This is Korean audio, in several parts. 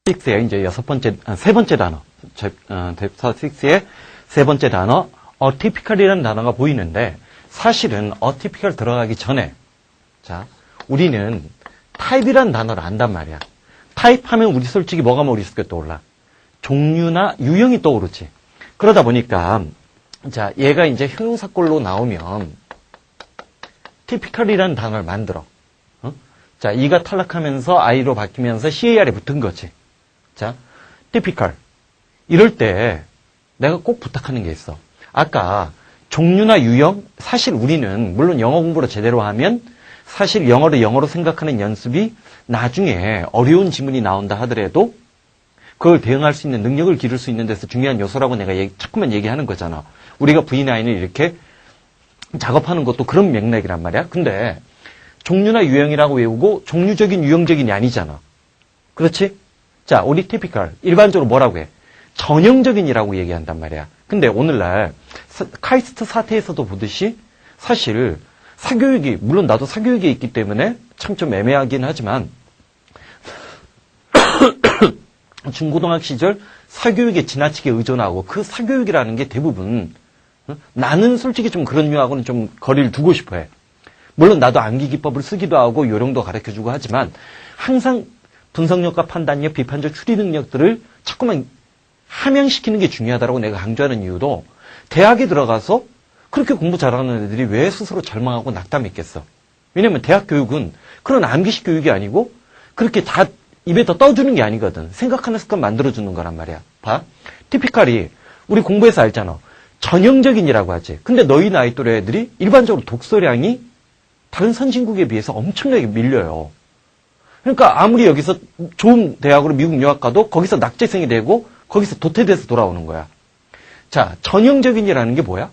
6의 이제 세 번째 단어. 챕터 6의 세 번째 단어, atypical이라는 단어가 보이는데, 사실은 atypical 들어가기 전에, 자, 우리는 타입이라는 단어를 안단 말이야. 타입 하면 우리 솔직히 뭐가 머릿속에 떠올라? 종류나 유형이 떠오르지. 그러다 보니까, 자, 얘가 이제 형용사꼴로 나오면, typical이라는 단어를 만들어. 자, 이가 탈락하면서 I로 바뀌면서 CAR에 붙은 거지. 자, typical. 이럴 때 내가 꼭 부탁하는 게 있어. 아까 종류나 유형, 사실 우리는 물론 영어 공부를 제대로 하면 사실 영어를 영어로 생각하는 연습이 나중에 어려운 지문이 나온다 하더라도 그걸 대응할 수 있는 능력을 기를 수 있는 데서 중요한 요소라고 내가 자꾸만 얘기하는 거잖아. 우리가 V9을 이렇게 작업하는 것도 그런 맥락이란 말이야. 근데 종류나 유형이라고 외우고 종류적인 유형적인이 아니잖아. 그렇지? 자, 우리 typical 일반적으로 뭐라고 해? 전형적인이라고 얘기한단 말이야. 근데 오늘날 카이스트 사태에서도 보듯이 사실 사교육이, 물론 나도 사교육에 있기 때문에 참 좀 애매하긴 하지만 중고등학교 시절 사교육에 지나치게 의존하고 그 사교육이라는 게 대부분 나는 솔직히 좀 그런 류하고는 좀 거리를 두고 싶어 해. 물론 나도 암기 기법을 쓰기도 하고 요령도 가르쳐주고 하지만 항상 분석력과 판단력, 비판적 추리 능력들을 자꾸만 함양시키는 게 중요하다고 내가 강조하는 이유도 대학에 들어가서 그렇게 공부 잘하는 애들이 왜 스스로 절망하고 낙담했겠어. 왜냐면 대학 교육은 그런 암기식 교육이 아니고 그렇게 다 입에 더 떠주는 게 아니거든. 생각하는 습관 만들어주는 거란 말이야. 봐. 티피컬이 우리 공부해서 알잖아. 전형적인이라고 하지. 근데 너희 나이 또래 애들이 일반적으로 독서량이 다른 선진국에 비해서 엄청나게 밀려요. 그러니까 아무리 여기서 좋은 대학으로 미국 유학 가도 거기서 낙제생이 되고 거기서 도태돼서 돌아오는 거야. 자, 전형적인이라는 게 뭐야?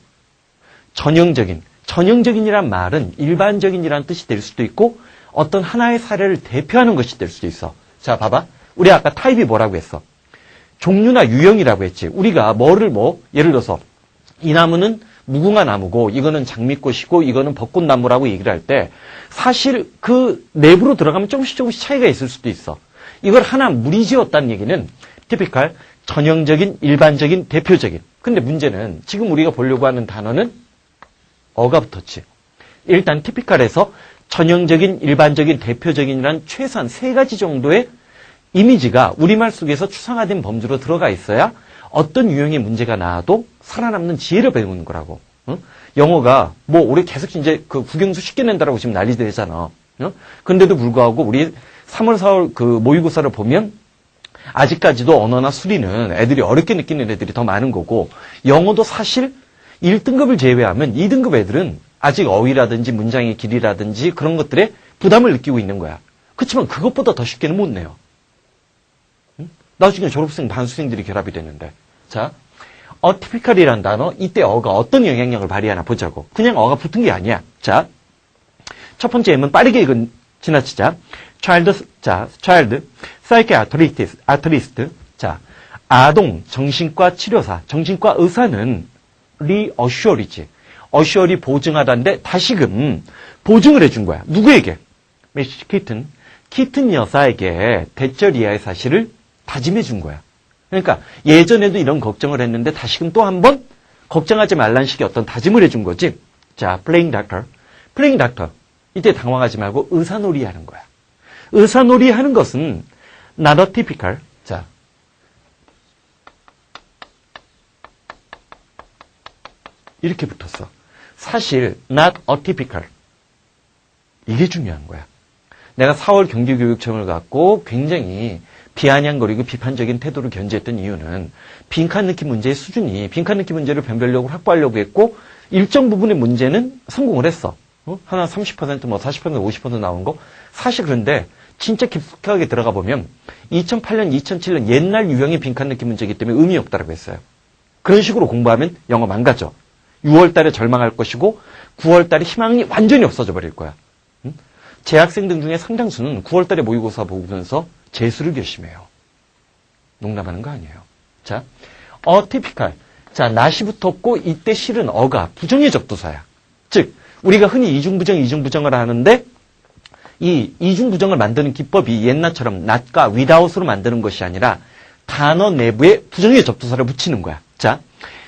전형적인. 전형적인이란 말은 일반적인이라는 뜻이 될 수도 있고 어떤 하나의 사례를 대표하는 것이 될 수도 있어. 자, 봐봐. 우리 아까 타입이 뭐라고 했어? 종류나 유형이라고 했지. 우리가 예를 들어서 이 나무는 무궁화 나무고 이거는 장미꽃이고 이거는 벚꽃나무라고 얘기를 할 때 사실 그 내부로 들어가면 조금씩 차이가 있을 수도 있어. 이걸 하나 무리지었다는 얘기는 typical, 전형적인, 일반적인, 대표적인. 근데 문제는 지금 우리가 보려고 하는 단어는 어가 붙었지. 일단 typical에서 전형적인, 일반적인, 대표적인이란 최소한 3가지 정도의 이미지가 우리말 속에서 추상화된 범주로 들어가 있어야 어떤 유형의 문제가 나와도 살아남는 지혜를 배우는 거라고. 응? 영어가 우리 계속 이제 그 국영수 쉽게 낸다라고 지금 난리 되잖아. 응? 근데도 불구하고 우리 3월, 4월 그 모의고사를 보면 아직까지도 언어나 수리는 애들이 어렵게 느끼는 애들이 더 많은 거고 영어도 사실 1등급을 제외하면 2등급 애들은 아직 어휘라든지 문장의 길이라든지 그런 것들에 부담을 느끼고 있는 거야. 그렇지만 그것보다 더 쉽게는 못 내요. 응? 나중에 졸업생 반수생들이 결합이 되는데. 자, atypical이라는 단어, 이때 어가 어떤 영향력을 발휘하나 보자고. 그냥 어가 붙은 게 아니야. 자, 첫 번째 M은 빠르게 지나치자. child, psychiatrist. 자, 아동 정신과 치료사, 정신과 의사는 reassure이지. assure이 보증하다인데 다시금 보증을 해준 거야. 누구에게? 미시 키튼 여사에게 대절 이하의 사실을 다짐해 준 거야. 그러니까 예전에도 이런 걱정을 했는데 다시금 또 한 번 걱정하지 말라는 식의 어떤 다짐을 해준 거지. 자, playing doctor. 이때 당황하지 말고 의사놀이 하는 거야. 의사놀이 하는 것은 not atypical. 자, 이렇게 붙었어. 사실 not atypical. 이게 중요한 거야. 내가 4월 경기교육청을 갖고 굉장히 비아냥거리고 비판적인 태도를 견지했던 이유는 빈칸 넣기 문제의 수준이 빈칸 넣기 문제를 변별력을 확보하려고 했고 일정 부분의 문제는 성공을 했어. 하나 30%, 40%, 50% 나온 거. 사실 그런데 진짜 깊숙하게 들어가 보면 2008년, 2007년 옛날 유형의 빈칸 넣기 문제이기 때문에 의미 없다라고 했어요. 그런 식으로 공부하면 영어 망가져. 6월 달에 절망할 것이고 9월 달에 희망이 완전히 없어져 버릴 거야. 재학생들 중에 상당수는 9월 달에 모의고사 보면서 재수를 결심해요. 농담하는 거 아니에요. 자, atypical. 자, not이 붙었고 이때 실은 어가 부정의 접두사야. 즉, 우리가 흔히 이중부정을 하는데 이 이중부정을 만드는 기법이 옛날처럼 not과 without으로 만드는 것이 아니라 단어 내부에 부정의 접두사를 붙이는 거야. 자,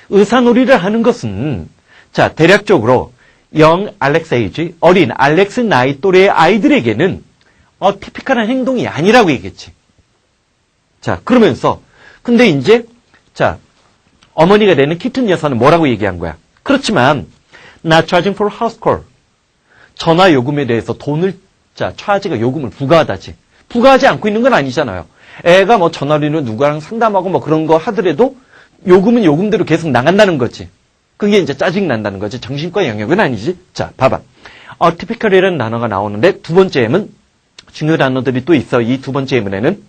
의사놀이를 하는 것은 자, 대략적으로 young Alex age, 어린 알렉스 나이 또래의 아이들에게는 티피컬한 행동이 아니라고 얘기했지. 자, 그러면서 근데 이제 자, 어머니가 되는 키튼 여사는 뭐라고 얘기한 거야? 그렇지만 not charging for house call. 전화 요금에 대해서 돈을 자, 차지가 요금을 부과하다지. 부과하지 않고 있는 건 아니잖아요. 애가 뭐 전화로 누구랑 상담하고 뭐 그런 거 하더라도 요금은 요금대로 계속 나간다는 거지. 그게 이제 짜증난다는 거지. 정신과 영역은 아니지. 자, 봐봐. typical이라는 단어가 나오는데 두 번째 예문, 중요 단어들이 또 있어. 이 두 번째 예문에는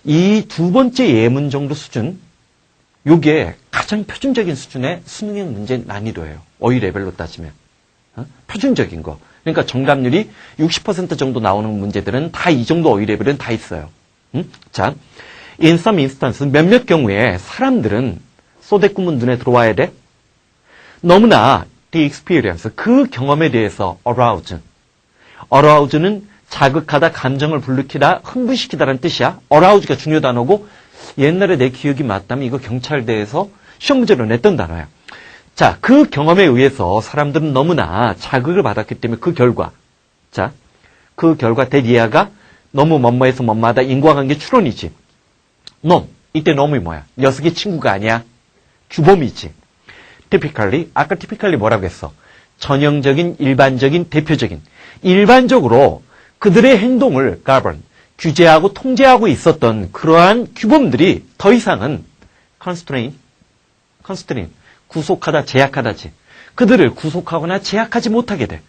이 두 번째 예문 정도 수준, 요게 가장 표준적인 수준의 수능형 문제 난이도예요. 어휘 레벨로 따지면. 표준적인 거. 그러니까 정답률이 60% 정도 나오는 문제들은 다 이 정도 어휘 레벨은 다 있어요. 자, in some instance, 몇몇 경우에 사람들은 소대꾸문 눈에 들어와야 돼. 너무나 the experience, 그 경험에 대해서 arouse는 자극하다, 감정을 불러키다, 흥분시키다라는 뜻이야. arouse가 중요 단어고 옛날에 내 기억이 맞다면 이거 경찰대에서 시험 문제로 냈던 단어야. 자, 그 경험에 의해서 사람들은 너무나 자극을 받았기 때문에 그 결과, 자, 그 결과 대리아가 너무 뭐뭐해서 뭐뭐하다, 인과관계 추론이지. 놈, 이때 놈이 뭐야? 녀석의 친구가 아니야. 규범이지. typically, 아까 typically 뭐라고 했어? 전형적인, 일반적인, 대표적인. 일반적으로 그들의 행동을 govern, 규제하고 통제하고 있었던 그러한 규범들이 더 이상은 constrain, 구속하다, 제약하다지. 그들을 구속하거나 제약하지 못하게 돼.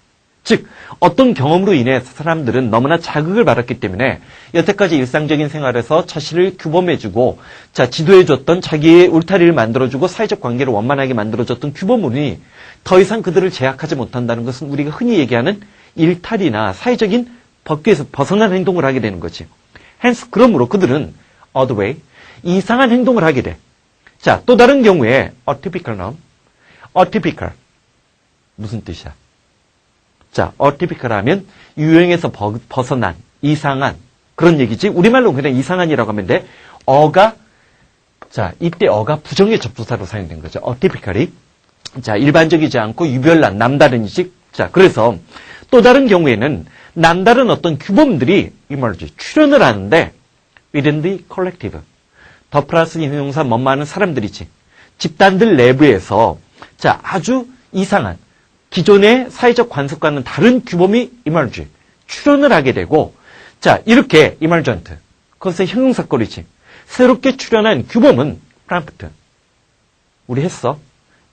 즉, 어떤 경험으로 인해 사람들은 너무나 자극을 받았기 때문에 여태까지 일상적인 생활에서 자신을 규범해주고, 자, 지도해줬던 자기의 울타리를 만들어주고 사회적 관계를 원만하게 만들어줬던 규범물이 더 이상 그들을 제약하지 못한다는 것은 우리가 흔히 얘기하는 일탈이나 사회적인 법규에서 벗어난 행동을 하게 되는 거지. hence, 그러므로 그들은 other way, 이상한 행동을 하게 돼. 자, 또 다른 경우에 atypical 무슨 뜻이야? 자, atypical 하면 유형에서 벗어난, 이상한 그런 얘기지. 우리말로 그냥 이상한이라고 하면 돼. 자, 이때 어가 부정의 접두사로 사용된 거죠. atypically. 자, 일반적이지 않고 유별난, 남다른이지. 자, 그래서 또 다른 경우에는 남다른 어떤 규범들이 이 말이지 출현을 하는데 within the collective. 더 플러스 인용사 뭐뭐하는 사람들이지. 집단들 내부에서 자, 아주 이상한 기존의 사회적 관습과는 다른 규범이 이말지 출현을 하게 되고, 자, 이렇게 이말전트, 그것의 형용사꼴이지. 새롭게 출현한 규범은 프람프트. 우리 했어.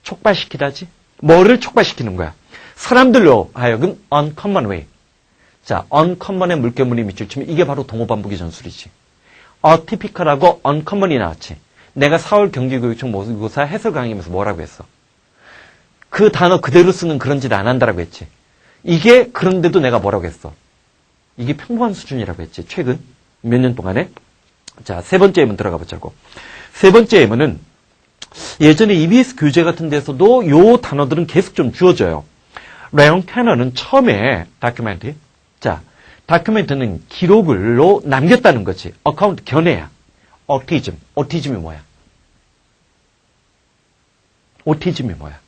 촉발시키다지. 뭐를 촉발시키는 거야? 사람들로 하여금 uncommon way. 자, uncommon의 물결문이 밑줄 치면 이게 바로 동호반복의 전술이지. atypical하고 uncommon이 나왔지. 내가 4월 경기교육청 모의고사 해설 강의하면서 뭐라고 했어? 그 단어 그대로 쓰는 그런 짓 안 한다라고 했지. 이게 그런데도 내가 뭐라고 했어? 이게 평범한 수준이라고 했지. 최근 몇 년 동안에. 자, 세 번째 예문 들어가 보자고. 세 번째 예문은 예전에 EBS 교재 같은 데서도 요 단어들은 계속 좀 주어져요. 레온 캐너는 처음에 다큐멘터리. 자, 다큐멘터는 기록으로 남겼다는 거지. 어카운트 견해야. 오티즘이 뭐야? 오티즘이 뭐야?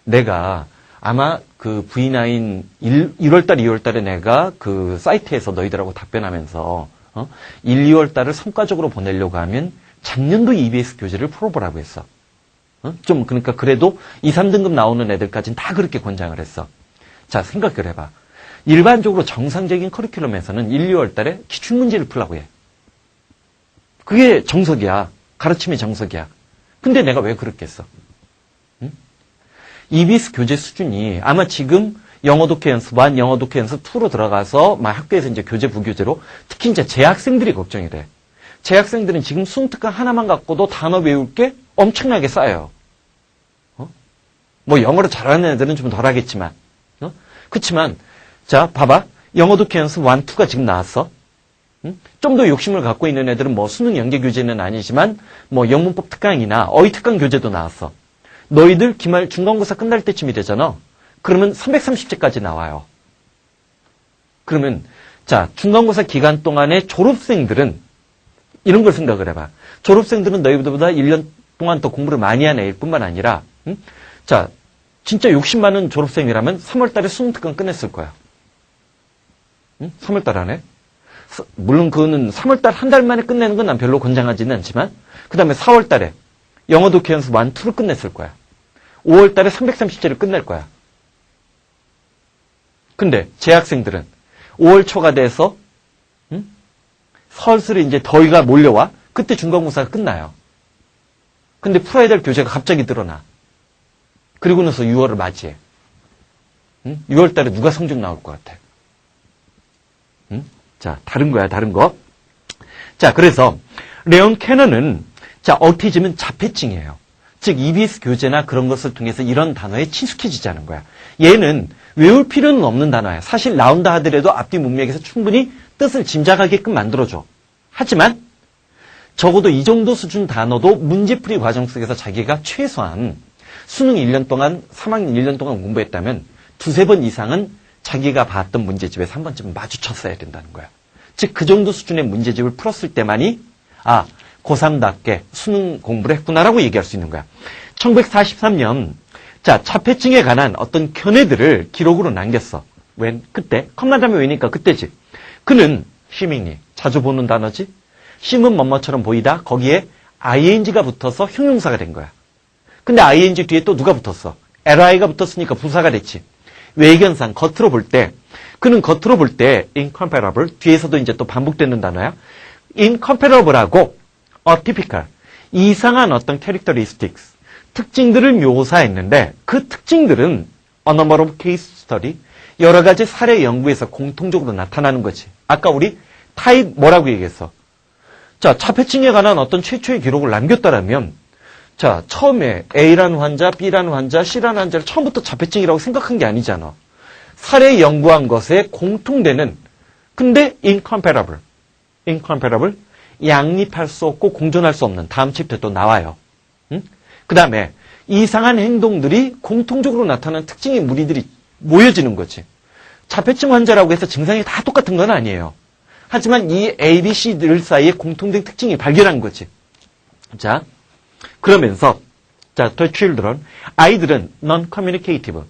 내가 아마 그 V9 1월달, 2월달에 내가 그 사이트에서 너희들하고 답변하면서 1, 2월달을 성과적으로 보내려고 하면 작년도 EBS 교재를 풀어보라고 했어. 좀 그러니까 그래도 2, 3등급 나오는 애들까지는 다 그렇게 권장을 했어. 자, 생각을 해봐. 일반적으로 정상적인 커리큘럼에서는 1, 2월달에 기출문제를 풀라고 해. 그게 정석이야. 가르침의 정석이야. 근데 내가 왜 그렇겠어? EBS 교재 수준이 아마 지금 영어 독해 연습 1, 영어 독해 연습 2로 들어가서 막 학교에서 이제 교재 부교재로 특히 이제 재학생들이 걱정이 돼. 재학생들은 지금 수능 특강 하나만 갖고도 단어 외울 게 엄청나게 쌓여요. 뭐 영어를 잘하는 애들은 좀 덜 하겠지만. 그렇지만 자, 봐봐. 영어 독해 연습 1, 2가 지금 나왔어. 좀 더 욕심을 갖고 있는 애들은 뭐 수능 연계 교재는 아니지만 뭐 영문법 특강이나 어휘 특강 교재도 나왔어. 너희들 기말 중간고사 끝날 때쯤이 되잖아. 그러면 330제까지 나와요. 그러면 자, 중간고사 기간 동안에 졸업생들은 이런 걸 생각을 해봐. 졸업생들은 너희보다 1년 동안 더 공부를 많이 한 애일 뿐만 아니라 자, 진짜 욕심 많은 졸업생이라면 3월 달에 수능 특강 끝냈을 거야. 3월 달 안에. 물론 그거는 3월 달 한 달 만에 끝내는 건 난 별로 권장하지는 않지만 그 다음에 4월 달에 영어 독해 연습 1, 2를 끝냈을 거야. 5월 달에 330제를 끝낼 거야. 근데 재학생들은 5월 초가 돼서 설슬 이제 더위가 몰려와. 그때 중간고사가 끝나요. 근데 풀어야 될 교재가 갑자기 늘어나. 그리고 나서 6월을 맞이해. 6월 달에 누가 성적 나올 것 같아? 자, 다른 거야, 다른 거. 자, 그래서 레온 캐넌은 자, 오티즘은 자폐증이에요. 즉 EBS 교재나 그런 것을 통해서 이런 단어에 친숙해지자는 거야. 얘는 외울 필요는 없는 단어야. 사실 나온다 하더라도 앞뒤 문맥에서 충분히 뜻을 짐작하게끔 만들어줘. 하지만 적어도 이 정도 수준 단어도 문제풀이 과정 속에서 자기가 최소한 수능 1년 동안, 3학년 1년 동안 공부했다면 두세 번 이상은 자기가 봤던 문제집에서 한 번쯤 마주쳤어야 된다는 거야. 즉 그 정도 수준의 문제집을 풀었을 때만이 아, 고3답게 수능 공부를 했구나라고 얘기할 수 있는 거야. 1943년 자, 자폐증에 관한 어떤 견해들을 기록으로 남겼어. 웬? 그때? 컵라담이 왜니까 그때지. 그는 시밍리, 자주 보는 단어지. 싱은 뭐뭐처럼 보이다. 거기에 ing가 붙어서 형용사가 된 거야. 근데 ing 뒤에 또 누가 붙었어? li가 붙었으니까 부사가 됐지. 외견상 겉으로 볼 때, 그는 겉으로 볼 때 incomparable, 뒤에서도 이제 또 반복되는 단어야. incomparable하고 atypical, 이상한 어떤 characteristics, 특징들을 묘사했는데 그 특징들은 a number of case study, 여러 가지 사례 연구에서 공통적으로 나타나는 거지. 아까 우리 타입 뭐라고 얘기했어? 자, 자폐증에 관한 어떤 최초의 기록을 남겼다라면 자, 처음에 A라는 환자, B라는 환자, C라는 환자를 처음부터 자폐증이라고 생각한 게 아니잖아. 사례 연구한 것에 공통되는 근데 incomparable, 양립할 수 없고 공존할 수 없는 다음 챕터에 또 나와요. 응? 그 다음에 이상한 행동들이 공통적으로 나타나는 특징의 무리들이 모여지는 거지. 자폐증 환자라고 해서 증상이 다 똑같은 건 아니에요. 하지만 이 A, B, C들 사이에 공통된 특징이 발견한 거지. 자, 그러면서 자, the children, 아이들은 non-communicative,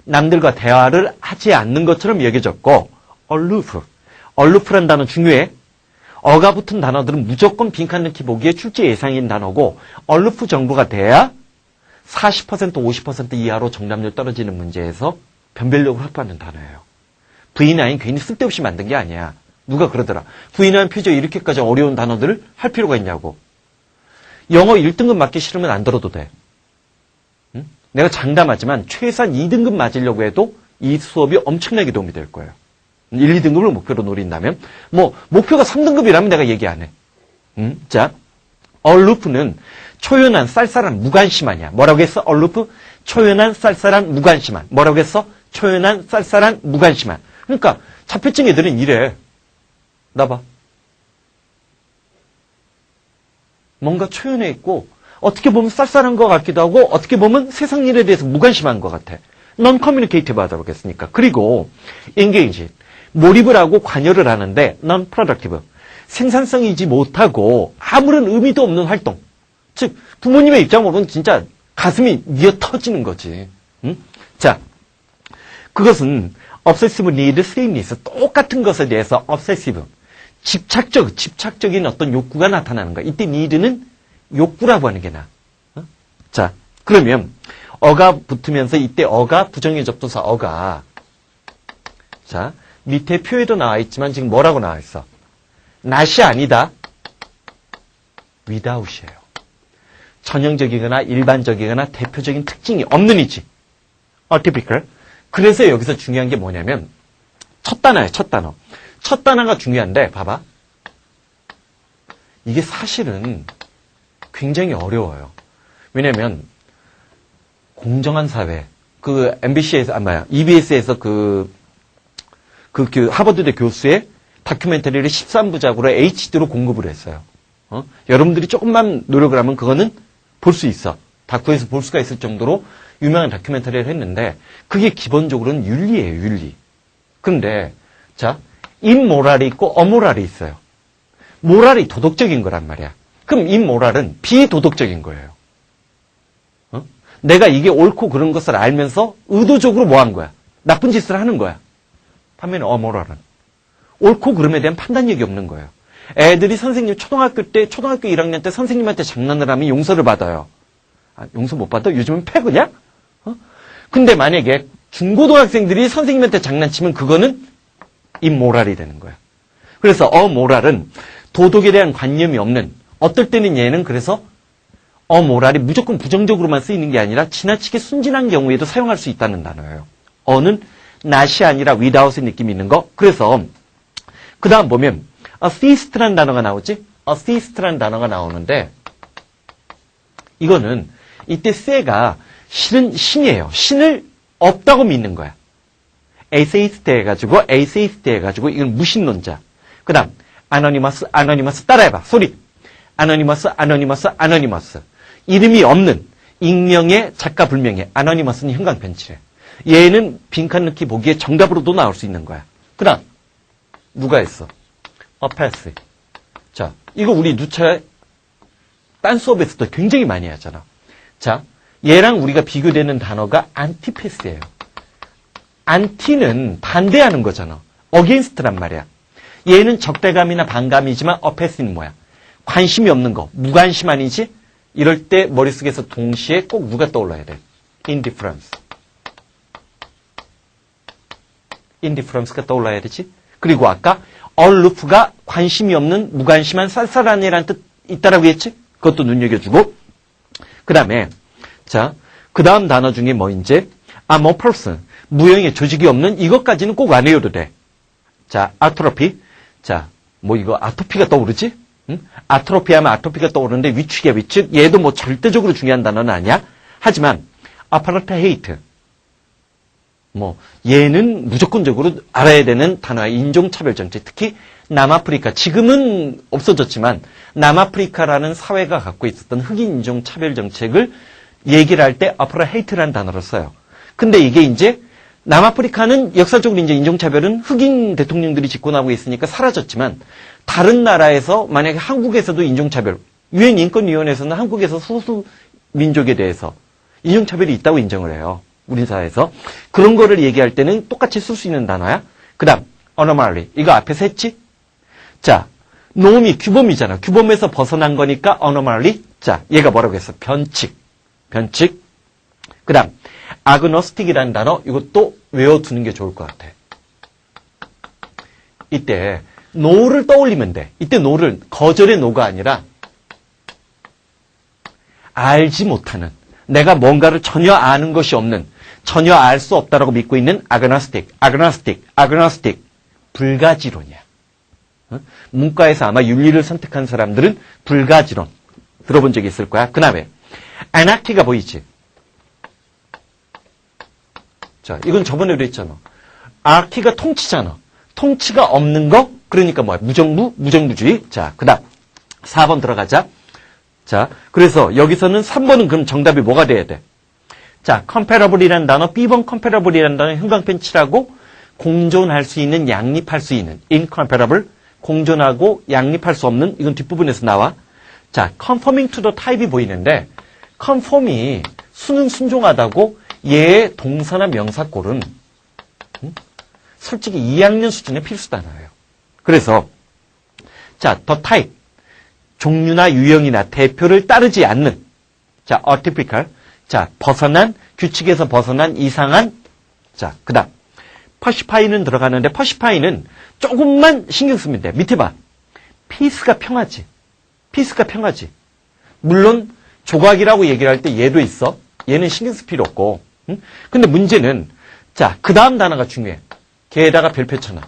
남들과 대화를 하지 않는 것처럼 여겨졌고 aloof란 단어 중요해. 어가 붙은 단어들은 무조건 빈칸 넣기 보기에 출제 예상인 단어고 aloof 정도가 돼야 40%, 50% 이하로 정답률 떨어지는 문제에서 변별력을 확보하는 단어예요. V9 괜히 쓸데없이 만든 게 아니야. 누가 그러더라. V9 표저 이렇게까지 어려운 단어들을 할 필요가 있냐고. 영어 1등급 맞기 싫으면 안 들어도 돼. 응? 내가 장담하지만 최소한 2등급 맞으려고 해도 이 수업이 엄청나게 도움이 될 거예요. 1, 2등급을 목표로 노린다면 뭐 목표가 3등급이라면 내가 얘기 안 해. 자, alooф는 초연한 쌀쌀한 무관심하냐. 뭐라고 했어? aloof? 초연한 쌀쌀한 무관심한. 뭐라고 했어? 초연한 쌀쌀한 무관심한. 그러니까 자폐증 애들은 이래. 나 봐. 뭔가 초연해 있고 어떻게 보면 쌀쌀한 것 같기도 하고 어떻게 보면 세상 일에 대해서 무관심한 것 같아. non-communicative 하다고 했으니까. 그리고 engage, 몰입을 하고 관여를 하는데 non-productive, 생산성이지 못하고 아무런 의미도 없는 활동. 즉 부모님의 입장으로는 진짜 가슴이 미어 터지는 거지. 응? 자, 그것은 obsessive need, sameness, 똑같은 것에 대해서 obsessive, 집착적인 어떤 욕구가 나타나는 거야. 이때 need는 욕구라고 하는 게 나아. 어? 자, 그러면 어가 붙으면서 이때 어가 부정의 접두사 어가. 자, 밑에 표에도 나와 있지만 지금 뭐라고 나와 있어? not이 아니다. without이에요. 전형적이거나 일반적이거나 대표적인 특징이 없는 이지. atypical. 그래서 여기서 중요한 게 뭐냐면 첫 단어예요. 첫 단어. 첫 단어가 중요한데 봐봐. 이게 사실은 굉장히 어려워요. 왜냐면 공정한 사회. 그 MBC에서 EBS에서 그 하버드대 교수의 다큐멘터리를 13부작으로 HD로 공급을 했어요. 여러분들이 조금만 노력을 하면 그거는 볼 수 있어. 다큐에서 볼 수가 있을 정도로 유명한 다큐멘터리를 했는데 그게 기본적으로는 윤리예요. 윤리. 그런데 자, immoral이 있고 어모랄이 있어요. 모랄이 도덕적인 거란 말이야. 그럼 immoral은 비도덕적인 거예요. 어? 내가 이게 옳고 그런 것을 알면서 의도적으로 뭐 한 거야? 나쁜 짓을 하는 거야. 반면에 어모랄은 옳고 그름에 대한 판단력이 없는 거예요. 애들이 선생님 초등학교 1학년 때 선생님한테 장난을 하면 용서를 받아요. 아, 용서 못 받아? 요즘은 패그냐? 어? 근데 만약에 중고등학생들이 선생님한테 장난치면 그거는 immoral이 되는 거야. 그래서 어모랄은 도덕에 대한 관념이 없는, 어떨 때는 얘는 그래서 어모랄이 무조건 부정적으로만 쓰이는 게 아니라 지나치게 순진한 경우에도 사용할 수 있다는 단어예요. 어는 not이 아니라 without의 느낌이 있는 거. 그래서 그 다음 보면 atheist라는 단어가 나오지? atheist라는 단어가 나오는데 이거는 이때 쎄가 실은 신이에요. 신을 없다고 믿는 거야. atheist 해가지고 이건 무신론자. 그 다음 anonymous 따라해봐. 소리. anonymous. 이름이 없는 익명의 작가 불명예. anonymous는 형광펜치래. 얘는 빈칸 넣기 보기에 정답으로도 나올 수 있는 거야. 그 다음 누가 했어? passive. 자, 이거 우리 누차 딴 수업에서도 굉장히 많이 하잖아. 자, 얘랑 우리가 비교되는 단어가 antipass예요. anti는 반대하는 거잖아. against란 말이야. 얘는 적대감이나 반감이지만 passive는 뭐야? 관심이 없는 거, 무관심 아니지? 이럴 때 머릿속에서 동시에 꼭 누가 떠올라야 돼? indifference가 떠올라야 되지? 그리고 아까 aloof가 관심이 없는 무관심한 쌀쌀한 애라는 뜻 있다라고 했지? 그것도 눈여겨주고 그 다음에 자, 그 다음 단어 중에 뭐 이제 more person, 무형의 조직이 없는 이것까지는 꼭 안 외워도 돼. 자, atrophy. 자, 뭐 이거 아토피가 떠오르지? 응? 아트로피 하면 아토피가 떠오르는데 위축이야, 위축. 얘도 뭐 절대적으로 중요한 단어는 아니야. 하지만 apartheid. 뭐 얘는 무조건적으로 알아야 되는 단어야. 인종차별 정책. 특히 남아프리카. 지금은 없어졌지만 남아프리카라는 사회가 갖고 있었던 흑인 인종차별 정책을 얘기를 할 때 apartheid라는 단어를 써요. 근데 이게 이제 남아프리카는 역사적으로 이제 인종차별은 흑인 대통령들이 집권하고 있으니까 사라졌지만 다른 나라에서 만약에 한국에서도 인종차별, 유엔 인권위원회에서는 한국에서 소수 민족에 대해서 인종차별이 있다고 인정을 해요. 우리 사회에서. 그런 거를 얘기할 때는 똑같이 쓸 수 있는 단어야. 그 다음 anomaly. 이거 앞에서 했지? 자, 노미, 규범이잖아. 규범에서 벗어난 거니까 anomaly. 자, 얘가 뭐라고 했어? 변칙. 그 다음 agnostic이라는 단어. 이것도 외워두는 게 좋을 것 같아. 이때 no를 떠올리면 돼. 이때 no를 거절의 no가 아니라 알지 못하는, 내가 뭔가를 전혀 아는 것이 없는, 전혀 알 수 없다라고 믿고 있는 agnostic. 불가지론이야. 문과에서 아마 윤리를 선택한 사람들은 불가지론 들어본 적이 있을 거야. 그 다음에 anarchy가 보이지? 자, 이건 저번에 그랬잖아. anarchy가 통치잖아. 통치가 없는 거, 그러니까 뭐야? 무정부주의. 자, 그 다음 4번 들어가자. 자, 그래서 여기서는 3번은 그럼 정답이 뭐가 돼야 돼? 자, comparable이라는 단어, B번 comparable이라는 단어 형광펜 칠하고 공존할 수 있는, 양립할 수 있는, incomparable, 공존하고 양립할 수 없는, 이건 뒷부분에서 나와. 자, conforming to the type이 보이는데 conform이 수능 순종하다고 얘의 동사나 명사꼴은 솔직히 2학년 수준의 필수 단어예요. 그래서 자, the type, 종류나 유형이나 대표를 따르지 않는, 자, atypical, 자, 벗어난, 규칙에서 벗어난, 이상한. 자, 그 다음 퍼시파이는 들어가는데 퍼시파이는 조금만 신경 쓰면 돼. 밑에 봐. 피스가 평하지. 물론 조각이라고 얘기를 할 때 얘도 있어. 얘는 신경 쓸 필요 없고. 응? 근데 문제는 자, 그 다음 단어가 중요해. 걔에다가 별표 쳐놔.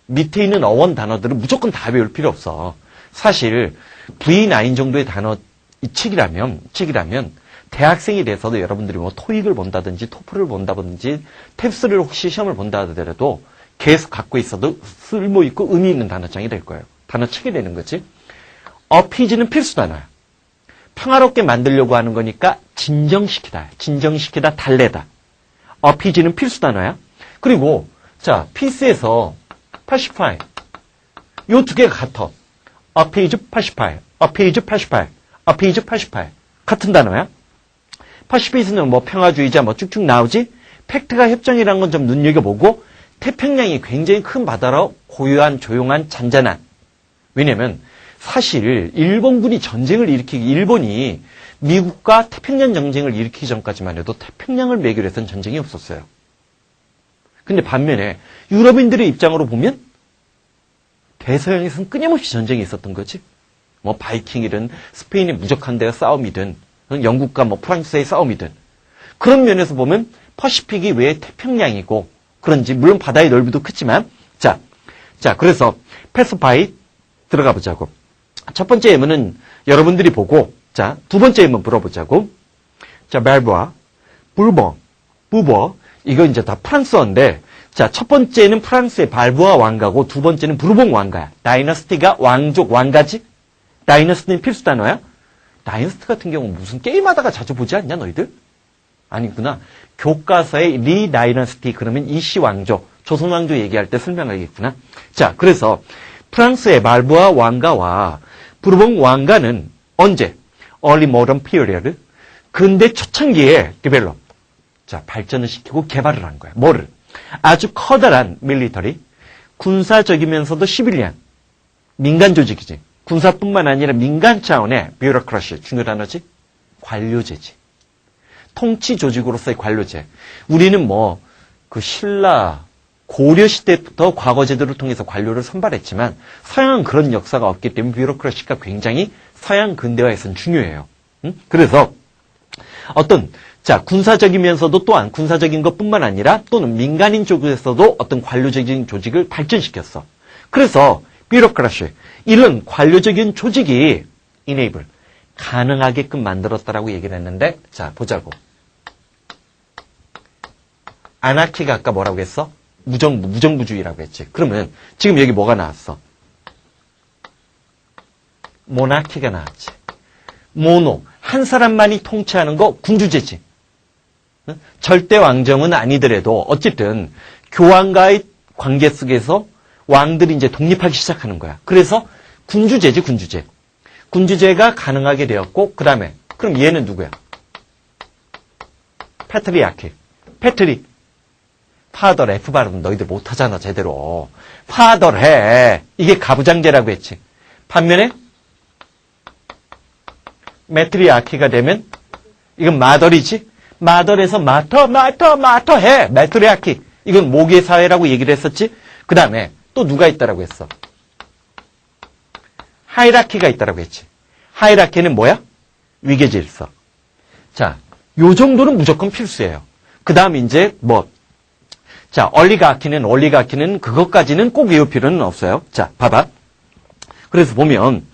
밑에 있는 어원 단어들은 무조건 다 외울 필요 없어. 사실 V9 정도의 단어 이 책이라면 대학생이 돼서도 여러분들이 뭐 토익을 본다든지 토플을 본다든지 탭스를 혹시 시험을 본다 하더라도 계속 갖고 있어도 쓸모 있고 의미 있는 단어장이 될 거예요. 단어책이 되는 거지. appease는 필수 단어야. 평화롭게 만들려고 하는 거니까 진정시키다, 달래다. appease는 필수 단어야. 그리고 자, 피스에서 88. 요 두 개가 같아. A page 88, a page 88, a page 88. 같은 단어야. 퍼시피스는 뭐 평화주의자 뭐 쭉쭉 나오지? 팩트가 협정이라는 건 좀 눈여겨보고 태평양이 굉장히 큰 바다로 고요한 조용한 잔잔한. 왜냐면 사실 일본군이 전쟁을 일본이 미국과 태평양 전쟁을 일으키기 전까지만 해도 태평양을 매개로 해서는 전쟁이 없었어요. 근데 반면에 유럽인들의 입장으로 보면 대서양에서는 끊임없이 전쟁이 있었던 거지. 뭐 바이킹이든 스페인의 무적한 데의 싸움이든 영국과 뭐 프랑스의 싸움이든 그런 면에서 보면 퍼시픽이 왜 태평양이고 그런지 물론 바다의 넓이도 크지만 자 그래서 패스파이 들어가 보자고. 첫 번째 예문은 여러분들이 보고 자 두 번째 예문 물어보자고. 자 멜보아, 부버 이거 이제 다 프랑스어인데 자 첫 번째는 프랑스의 발부아 왕가고 두 번째는 부르봉 왕가야. 다이너스티가 왕족 왕가지. 다이너스티는 필수 단어야. 다이너스티 같은 경우는 무슨 게임하다가 자주 보지 않냐 너희들? 아니구나. 교과서에 리 다이너스티 그러면 이씨 왕조, 조선 왕조 얘기할 때 설명하겠구나. 자, 그래서 프랑스의 발부아 왕가와 부르봉 왕가는 언제? Early Modern Period. 근대 초창기에 develop. 자, 발전을 시키고 개발을 한 거야. 뭐를? 아주 커다란 밀리터리, 군사적이면서도 시빌리안, 민간 조직이지. 군사뿐만 아니라 민간 차원의 뷰로크러시, 중요 단어지? 관료제지. 통치 조직으로서의 관료제. 우리는 뭐, 그 신라, 고려 시대부터 과거 제도를 통해서 관료를 선발했지만 서양은 그런 역사가 없기 때문에 뷰로크러시가 굉장히 서양 근대화에서는 중요해요. 그래서 어떤 자 군사적이면서도 또한 군사적인 것뿐만 아니라 또는 민간인 쪽에서도 어떤 관료적인 조직을 발전시켰어. 그래서 뷰로크러시 이런 관료적인 조직이 enable 가능하게끔 만들었다라고 얘기를 했는데 자 보자고. 아나키가 아까 뭐라고 했어? 무정부주의라고 했지. 그러면 지금 여기 뭐가 나왔어? 모나키가 나왔지. 모노, 한 사람만이 통치하는 거 군주제지. 절대 왕정은 아니더라도 어쨌든 교황과의 관계 속에서 왕들이 이제 독립하기 시작하는 거야. 그래서 군주제지, 군주제. 군주제가 가능하게 되었고 그 다음에 그럼 얘는 누구야? 패트리아키. 패트리. 파더를 F 발음 너희들 못하잖아 제대로. 파더를 해. 이게 가부장제라고 했지. 반면에 메트리아키가 되면 이건 마더리지. 마더에서 마터 해. 메트리아키. 이건 모계 사회라고 얘기를 했었지. 그 다음에 또 누가 있다라고 했어? 하이라키가 있다라고 했지. 하이라키는 뭐야? 위계 질서. 자, 요 정도는 무조건 필수예요. 그 다음 이제 뭐 자, 올리가키는 그것까지는 꼭 외울 필요는 없어요. 자, 봐봐. 그래서 보면,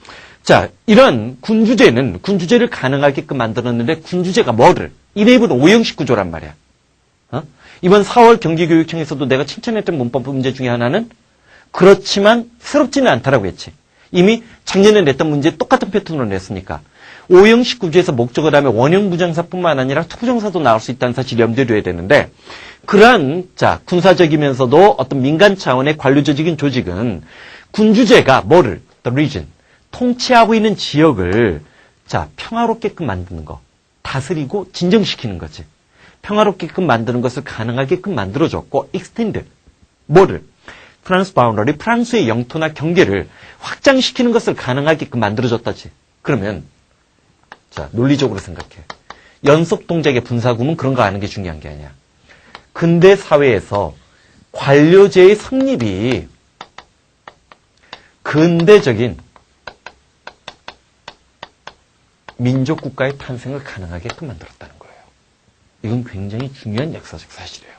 자, 이런 군주제를 가능하게끔 만들었는데, 군주제가 뭐를? 이네이블은 오형식 구조란 말이야. 이번 4월 경기교육청에서도 내가 칭찬했던 문법 문제 중에 하나는, 그렇지만 새롭지는 않다라고 했지. 이미 작년에 냈던 문제 똑같은 패턴으로 냈으니까. 오형식 구조에서 목적을 하면 원형 부정사뿐만 아니라 투부정사도 나올 수 있다는 사실 염두에 둬야 되는데, 그러한 자 군사적이면서도 어떤 민간 차원의 관료적인 조직은 군주제가 뭐를 the region 통치하고 있는 지역을 자 평화롭게끔 만드는 거 다스리고 진정시키는 거지. 평화롭게끔 만드는 것을 가능하게끔 만들어줬고 extend 뭐를 프랑스 바운더리 프랑스의 영토나 경계를 확장시키는 것을 가능하게끔 만들어줬다지. 그러면 자 논리적으로 생각해. 연속 동작의 분사구문 그런 거 아는 게 중요한 게 아니야. 근대 사회에서 관료제의 성립이 근대적인 민족국가의 탄생을 가능하게끔 만들었다는 거예요. 이건 굉장히 중요한 역사적 사실이에요.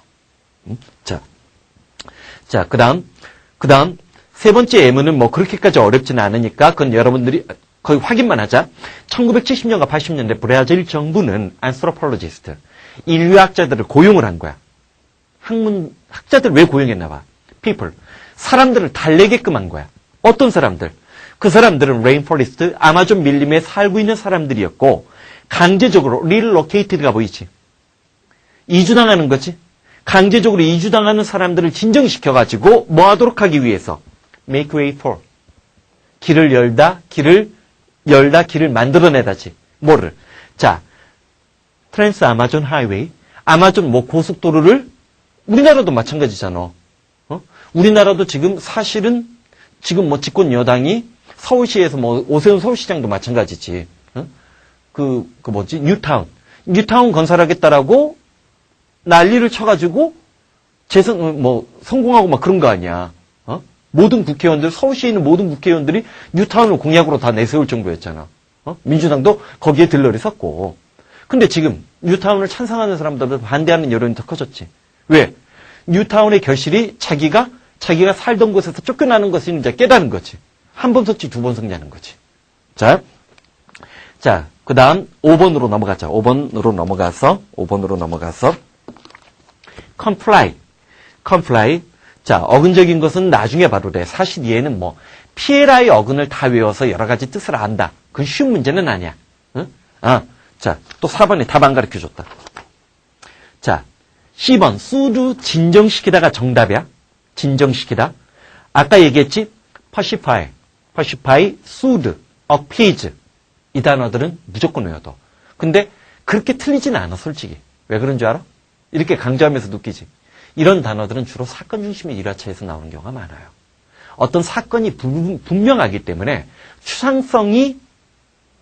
자, 그 다음 세 번째 예문은 뭐 그렇게까지 어렵지는 않으니까 그건 여러분들이 거의 확인만 하자. 1970년과 80년대 브라질 정부는 안스로폴로지스트, 인류학자들을 고용을 한 거야. 학자들 왜 고용했나 봐. people. 사람들을 달래게끔 한 거야. 어떤 사람들? 그 사람들은 레인포레스트, 아마존 밀림에 살고 있는 사람들이었고 강제적으로 릴로케이트가 보이지. 이주당하는 거지. 강제적으로 이주당하는 사람들을 진정시켜가지고 뭐 하도록 하기 위해서 make way for 길을 열다, 길을 만들어내다지. 뭐를? 자, 트랜스 아마존 하이웨이, 아마존 뭐 고속도로를 우리나라도 마찬가지잖아. 우리나라도 지금 사실은 지금 뭐 집권 여당이 서울시에서 뭐 오세훈 서울시장도 마찬가지지. 뉴타운 건설하겠다라고 난리를 쳐가지고 성공하고 막 그런 거 아니야. 모든 국회의원들, 서울시에 있는 모든 국회의원들이 뉴타운을 공약으로 다 내세울 정도였잖아. 민주당도 거기에 들러리 섰고. 근데 지금 뉴타운을 찬성하는 사람들보다 반대하는 여론이 더 커졌지. 왜? 뉴타운의 결실이 자기가 살던 곳에서 쫓겨나는 것을 이제 깨닫는 거지. 한 번 섰지 두 번 성냐는 거지. 자, 그 다음 5번으로 넘어가자. 5번으로 넘어가서 comply. 자, 어근적인 것은 나중에 봐도 돼. 사실 얘는 뭐 PLI의 어근을 다 외워서 여러 가지 뜻을 안다. 그건 쉬운 문제는 아니야. 응? 자, 또 4번에 답 안 가르쳐줬다. 자, 10번 soothe 진정시키다가 정답이야. 진정시키다. 아까 얘기했지? pacify, soothe, appease. 이 단어들은 무조건 외워둬. 근데 그렇게 틀리진 않아, 솔직히. 왜 그런 줄 알아? 이렇게 강조하면서 느끼지. 이런 단어들은 주로 사건 중심의 일화처에서 나오는 경우가 많아요. 어떤 사건이 분명하기 때문에 추상성이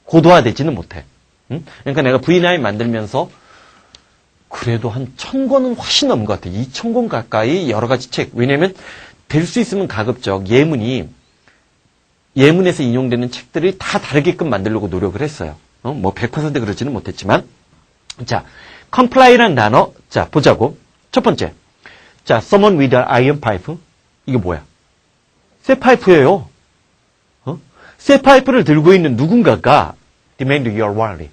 고도화되지는 못해. 응? 그러니까 내가 V9 만들면서 그래도 한 1000권은 훨씬 넘은 것 같아. 2000권 가까이 여러 가지 책. 왜냐면 될 수 있으면 가급적 예문에서 인용되는 책들이 다 다르게끔 만들려고 노력을 했어요. 뭐 100% 그러지는 못했지만. 자, comply라는 단어. 자, 보자고. 첫 번째. 자, someone with an iron pipe. 이게 뭐야? 쇠 파이프예요. 쇠 파이프를 들고 있는 누군가가 demand your wallet.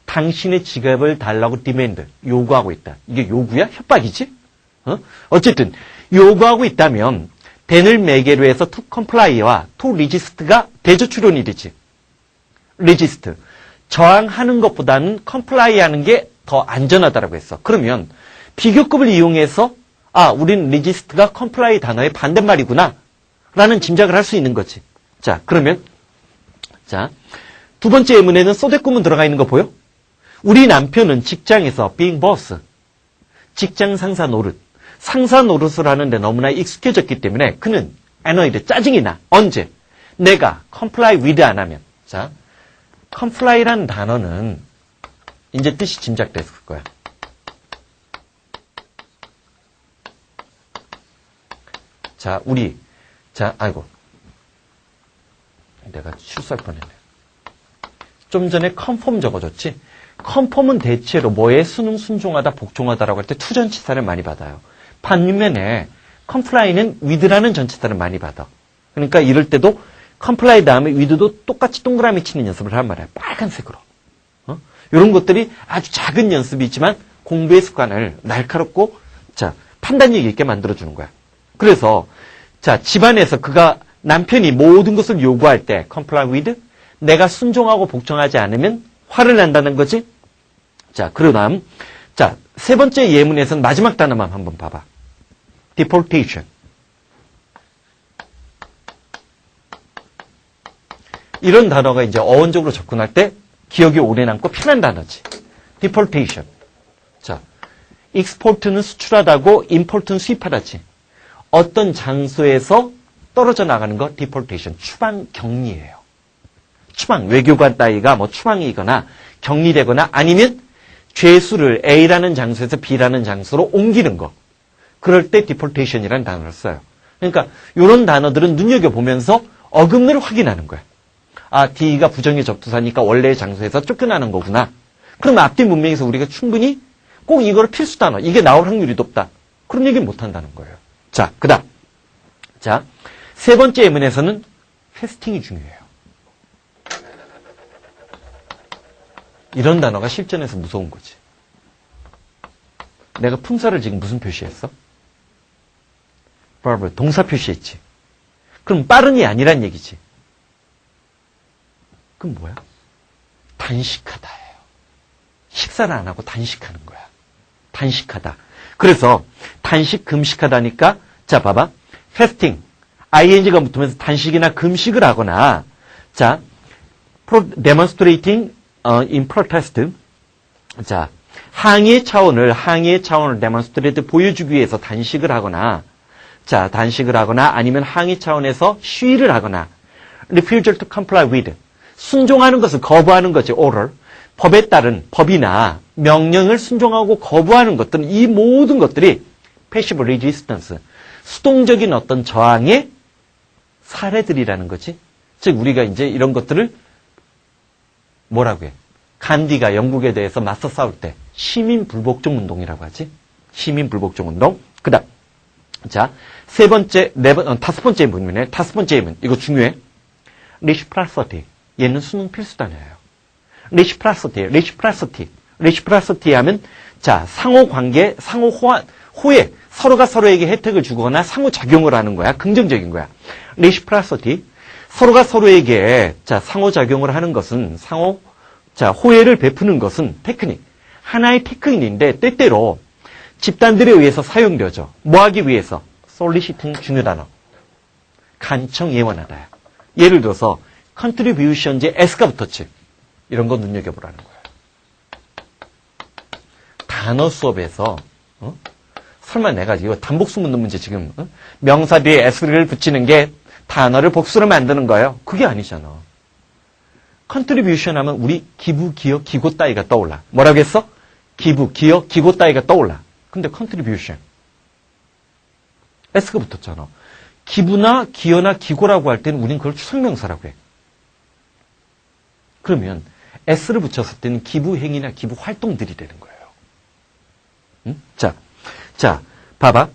당신의 지갑을 달라고 demand, 요구하고 있다. 이게 요구야? 협박이지? 어쨌든 요구하고 있다면 den을 매개로 해서 to comply와 to resist가 대조 추론이 되지. resist. 저항하는 것보다는 comply 하는 게 더 안전하다라고 했어. 그러면 비교급을 이용해서 우리는 resist가 comply 단어의 반대말이구나 라는 짐작을 할 수 있는 거지. 자, 그러면 자, 두 번째 예문에는 소대꾸문 들어가 있는 거 보여? 우리 남편은 직장에서 being boss, 직장 상사 노릇, 상사 노릇을 하는데 너무나 익숙해졌기 때문에 그는 annoyed, 짜증이 나. 언제? 내가 comply with 안 하면. 자, comply라는 단어는 이제 뜻이 짐작됐을 거야. 자, 아이고. 내가 실수할 뻔했네. 좀 전에 conform 적어줬지? conform은 대체로 뭐에 순응, 순종하다, 복종하다라고 할 때 투전치사를 많이 받아요. 반면에 comply는 with라는 전치사를 많이 받아. 그러니까 이럴 때도 comply 다음에 with도 똑같이 동그라미 치는 연습을 하란 말이야. 빨간색으로. 이런 것들이 아주 작은 연습이지만 공부의 습관을 날카롭고 판단력 있게 만들어주는 거야. 그래서 집안에서 남편이 모든 것을 요구할 때 comply with, 내가 순종하고 복종하지 않으면 화를 낸다는 거지. 자, 그리고 다음 세 번째 예문에서는 마지막 단어만 한번 봐봐. deportation. 이런 단어가 이제 어원적으로 접근할 때 기억이 오래 남고 편한 단어지. deportation. 자, export는 수출하다고 import는 수입하다지. 어떤 장소에서 떨어져 나가는 거 deportation. 추방 격리예요. 추방, 외교관 따위가 뭐 추방이거나 격리되거나 아니면 죄수를 A라는 장소에서 B라는 장소로 옮기는 거. 그럴 때 deportation이라는 단어를 써요. 그러니까 이런 단어들은 눈여겨보면서 어금니를 확인하는 거야. D가 부정의 접두사니까 원래의 장소에서 쫓겨나는 거구나. 그럼 앞뒤 문맥에서 우리가 충분히 꼭 이걸 필수 단어, 이게 나올 확률이 높다. 그런 얘기는 못 한다는 거예요. 자, 그 다음. 자, 세 번째 예문에서는 패스팅이 중요해요. 이런 단어가 실전에서 무서운 거지. 내가 품사를 지금 무슨 표시했어? verb, 동사 표시했지. 그럼 빠른이 아니란 얘기지. 그럼 뭐야? 단식하다예요. 식사를 안 하고 단식하는 거야. 단식하다. 그래서 단식, 금식하다니까 자, 봐봐. fasting, ing가 붙으면서 단식이나 금식을 하거나 자, demonstrating in protest 자, 항의의 차원을 demonstrate 보여주기 위해서 단식을 하거나 자, 단식을 하거나 아니면 항의 차원에서 시위를 하거나 refusal to comply with 순종하는 것을 거부하는 거지. order 법에 따른 법이나 명령을 순종하고 거부하는 것들은 이 모든 것들이 passive resistance 수동적인 어떤 저항의 사례들이라는 거지. 즉 우리가 이제 이런 것들을 뭐라고 해? 간디가 영국에 대해서 맞서 싸울 때 시민 불복종 운동이라고 하지. 시민 불복종 운동. 그다음 자, 다섯 번째 문이네. 다섯 번째 문. 이거 중요해. reciprocity. 얘는 수능 필수 단어예요. reciprocity 하면 자, 상호 관계, 상호 호혜. 서로가 서로에게 혜택을 주거나 상호작용을 하는 거야. 긍정적인 거야. reciprocity. 서로가 서로에게 자, 상호작용을 하는 것은 자, 호혜를 베푸는 것은 테크닉. 하나의 테크닉인데 때때로 집단들에 의해서 사용되죠. 뭐 하기 위해서? soliciting 중요 단어. 간청 예원하다. 예를 들어서 contribution에 s가 붙었지. 이런 거 눈여겨보라는 거야. 단어 수업에서 설마 내가 이거 단복수 묻는 문제 지금 명사 뒤에 s를 붙이는 게 단어를 복수로 만드는 거예요. 그게 아니잖아. contribution 하면 우리 기부, 기여, 기고 따위가 떠올라. 뭐라고 했어? 기부, 기여, 기고 따위가 떠올라. 근데 contribution. s가 붙었잖아. 기부나 기여나 기고라고 할 때는 우린 그걸 추상명사라고 해. 그러면 s를 붙였을 때는 기부 행위나 기부 활동들이 되는 거예요. 응? 자, 봐봐.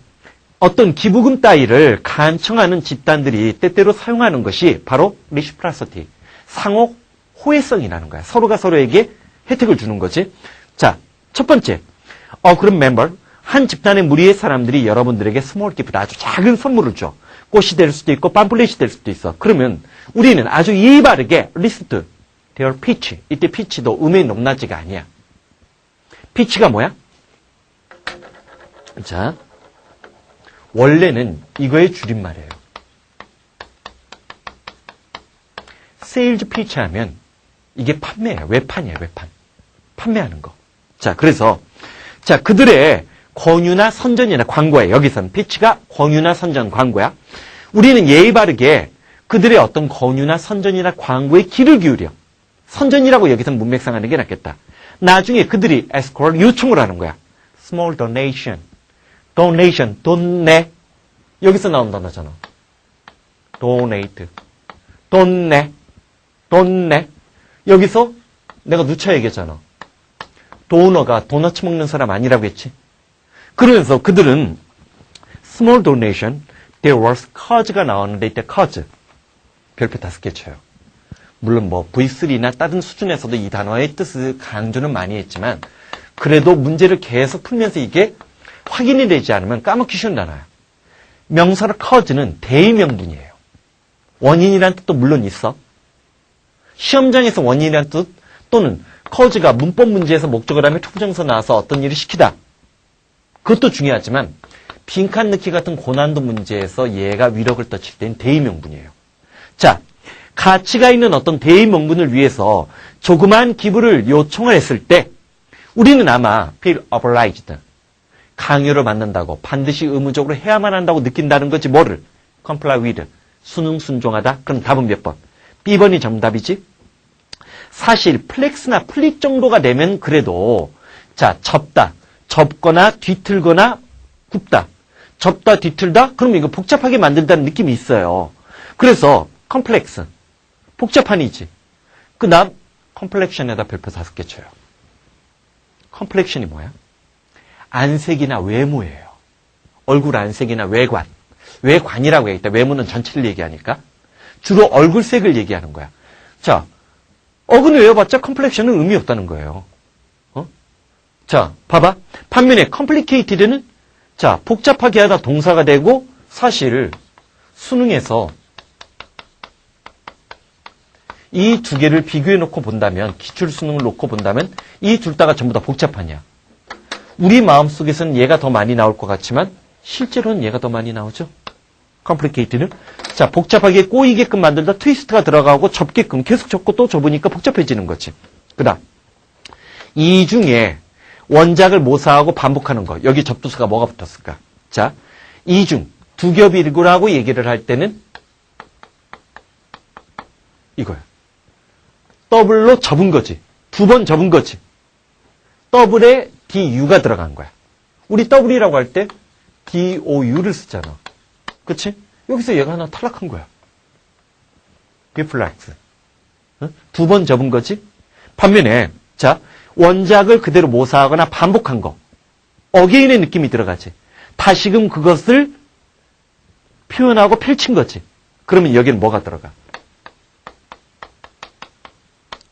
어떤 기부금 따위를 간청하는 집단들이 때때로 사용하는 것이 바로 reciprocity, 상호 호혜성이라는 거야. 서로가 서로에게 혜택을 주는 거지. 자, 첫 번째. 그럼 member, 한 집단의 무리의 사람들이 여러분들에게 small gift, 아주 작은 선물을 줘. 꽃이 될 수도 있고 팜플렛이 될 수도 있어. 그러면 우리는 아주 예의 바르게 list their pitch. 이때 pitch도 음의 높낮이가 아니야. pitch가 뭐야? 자, 원래는 이거의 줄임말이에요. sales pitch 하면 이게 판매예요. 외판이에요. 외판. 판매하는 거. 자, 그래서 자, 그들의 권유나 선전이나 광고야. 여기서는 pitch가 권유나 선전, 광고야. 우리는 예의 바르게 그들의 어떤 권유나 선전이나 광고에 귀를 기울여. 선전이라고 여기서는 문맥상 하는 게 낫겠다. 나중에 그들이 escort 요청을 하는 거야. small donation. 돈 내. 여기서 나온 단어잖아. donate. 돈 내. 여기서 내가 누차 얘기했잖아. 도너가 도넛 먹는 사람 아니라고 했지. 그러면서 그들은 small donation, there was cause가 나왔는데 이때 cause. 별표 5개 쳐요. 물론 뭐 V3나 다른 수준에서도 이 단어의 뜻을 강조는 많이 했지만 그래도 문제를 계속 풀면서 이게 확인이 되지 않으면 까먹기 쉬운 단어야. 명사로 cause는 대의명분이에요. 원인이란 뜻도 물론 있어. 시험장에서 원인이란 뜻 또는 cause가 문법 문제에서 목적을 하며 투부정사 나와서 어떤 일을 시키다. 그것도 중요하지만 빈칸 넣기 같은 고난도 문제에서 얘가 위력을 떨칠 때는 대의명분이에요. 자, 가치가 있는 어떤 대의명분을 위해서 조그만 기부를 요청을 했을 때 우리는 아마 feel obliged, 강요를 받는다고 반드시 의무적으로 해야만 한다고 느낀다는 거지. 뭐를? comply with, 순응순종하다. 그럼 답은 몇 번? B번이 정답이지. 사실 플렉스나 플릿 정도가 되면 그래도 자, 접거나 뒤틀거나 굽다. 접다 뒤틀다? 그럼 이거 복잡하게 만든다는 느낌이 있어요. 그래서 컴플렉스, 복잡한이지. 그 다음 컴플렉션에다 별표 5개 쳐요. 컴플렉션이 뭐야? 안색이나 외모예요. 얼굴 안색이나 외관. 외관이라고 해야겠다. 외모는 전체를 얘기하니까. 주로 얼굴색을 얘기하는 거야. 자, 어근 외워봤자 컴플렉션은 의미 없다는 거예요. 자, 봐봐. 반면에 complicated는 자, 복잡하게 하다 동사가 되고 사실 수능에서 이 두 개를 비교해 놓고 본다면 기출 수능을 놓고 본다면 이 둘 다가 전부 다 복잡하냐. 우리 마음속에서는 얘가 더 많이 나올 것 같지만 실제로는 얘가 더 많이 나오죠. 컴플리케이트는. 자, 복잡하게 꼬이게끔 만들다 트위스트가 들어가고 접게끔 계속 접고 또 접으니까 복잡해지는 거지. 그 다음 이 중에 원작을 모사하고 반복하는 거. 여기 접두사가 뭐가 붙었을까? 자, 이 중 두 겹이라고 얘기를 할 때는 이거야. 더블로 접은 거지. 두 번 접은 거지. 더블에 DU가 들어간 거야. 우리 더블이라고 할 때 DOU를 쓰잖아. 그치? 여기서 얘가 하나 탈락한 거야. reflex. 두 번 접은 거지? 반면에, 자, 원작을 그대로 모사하거나 반복한 거. 어게인의 느낌이 들어가지. 다시금 그것을 표현하고 펼친 거지. 그러면 여기는 뭐가 들어가?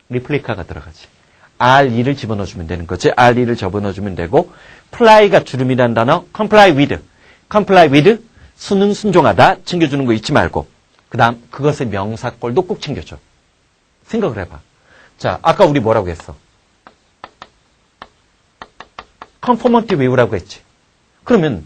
리플리카가 들어가지. RE를 집어넣어주면 되는 거지. RE를 집어넣어주면 되고, fly가 주름이라는 단어, comply with, 수능 순종하다, 챙겨주는 거 잊지 말고, 그 다음 그것의 명사꼴도 꼭 챙겨줘. 생각을 해봐. 자, 아까 우리 뭐라고 했어? conformative view라고 했지. 그러면,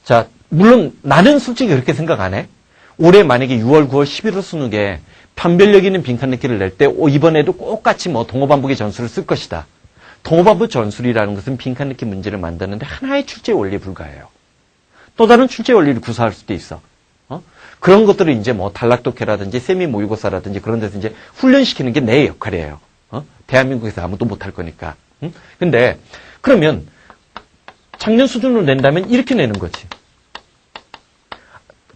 자, 물론 나는 솔직히 그렇게 생각 안 해. 올해 만약에 6월, 9월, 11월 수능에 변별력 있는 빈칸 넣기를 낼 때 이번에도 똑같이 뭐 동호반복의 전술을 쓸 것이다. 동호반복 전술이라는 것은 빈칸 넣기 문제를 만드는데 하나의 출제 원리에 불과해요. 또 다른 출제 원리를 구사할 수도 있어. 그런 것들을 이제 뭐 단락독해라든지 세미 모의고사라든지 그런 데서 이제 훈련시키는 게 내 역할이에요. 대한민국에서 아무도 못할 거니까. 근데 그러면 작년 수준으로 낸다면 이렇게 내는 거지.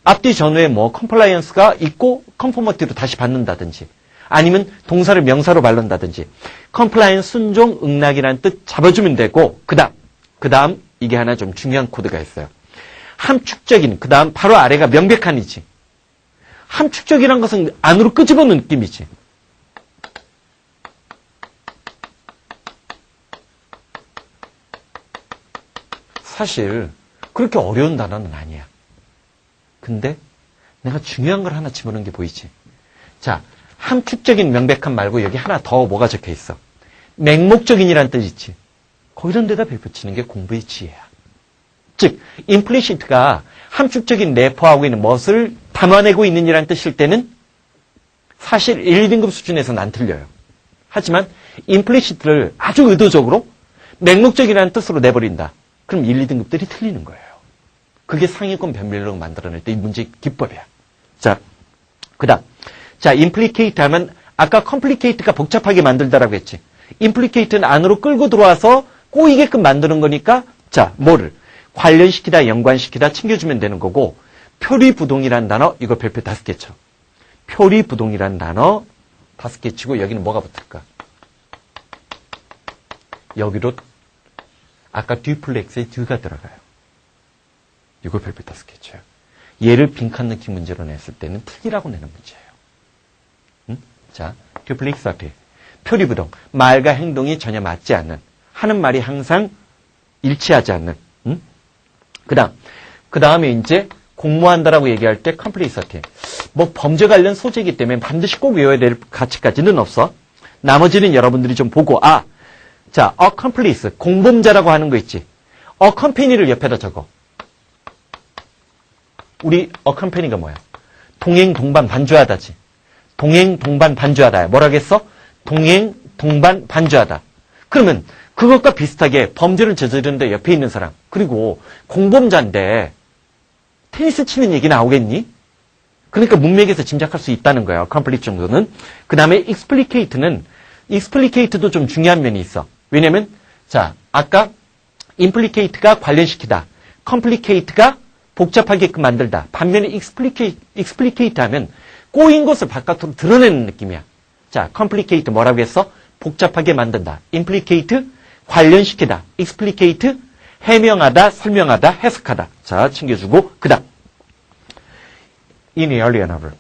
앞뒤 전후에 뭐 컴플라이언스가 있고 컨포머티로 다시 받는다든지 아니면 동사를 명사로 바른다든지 컴플라이언스 순종 응낙이라는 뜻 잡아주면 되고 그 다음 이게 하나 좀 중요한 코드가 있어요. 함축적인 그 다음 바로 아래가 명백한이지. 함축적이란 것은 안으로 끄집어놓은 느낌이지. 사실 그렇게 어려운 단어는 아니야. 근데 내가 중요한 걸 하나 집어넣은 게 보이지. 자, 함축적인 명백한 말고 여기 하나 더 뭐가 적혀 있어. 맹목적인이란 뜻 있지. 이런 데다 별붙이는 게 공부의 지혜야. 즉, implicit가 함축적인 내포하고 있는 것을 담아내고 있는이란 뜻일 때는 사실 1, 2등급 수준에서는 안 틀려요. 하지만 implicit를 아주 의도적으로 맹목적이라는 뜻으로 내버린다. 그럼 1, 2등급들이 틀리는 거예요. 그게 상위권 변별력을 만들어낼 때 이 문제의 기법이야. 자, 그 다음. 자, implicate 하면 아까 complicate가 복잡하게 만들다라고 했지. implicate는 안으로 끌고 들어와서 꼬이게끔 만드는 거니까 자, 뭐를? 관련시키다, 연관시키다 챙겨주면 되는 거고 표리부동이라는 단어 이거 별표 5개 쳐. 표리부동이라는 단어 5개 치고 여기는 뭐가 붙을까? 여기로 아까 뒤플렉스의 뒤가 들어가요. 이거 별표 5개 쳐요. 얘를 빈칸 넣기 문제로 냈을 때는 특이라고 내는 문제예요. 자, 뒤플렉스한테 표리부동. 말과 행동이 전혀 맞지 않는 하는 말이 항상 일치하지 않는 그 다음에 이제 공모한다라고 얘기할 때 컴플리서티. 뭐 범죄 관련 소재이기 때문에 반드시 꼭 외워야 될 가치까지는 없어. 나머지는 여러분들이 좀 보고 자, accomplice 공범자라고 하는 거 있지. accompany를 옆에다 적어. 우리 accompany가 뭐야? 동행 동반 반주하다지. 동행 동반 반주하다. 뭐라겠어? 동행 동반 반주하다. 그러면 그것과 비슷하게 범죄를 저지르는데 옆에 있는 사람 그리고 공범자인데 테니스 치는 얘기 나오겠니? 그러니까 문맥에서 짐작할 수 있다는 거예요. complete 정도는. 그 다음에 explicate도 좀 중요한 면이 있어. 왜냐면 자 아까 implicate가 관련시키다. complicate가 복잡하게끔 만들다. 반면에 explicate 하면 꼬인 것을 바깥으로 드러내는 느낌이야. 자, complicate 뭐라고 했어? 복잡하게 만든다. implicate 관련시키다. explicate 해명하다, 설명하다, 해석하다. 자, 챙겨주고 그 다음 in earlier novel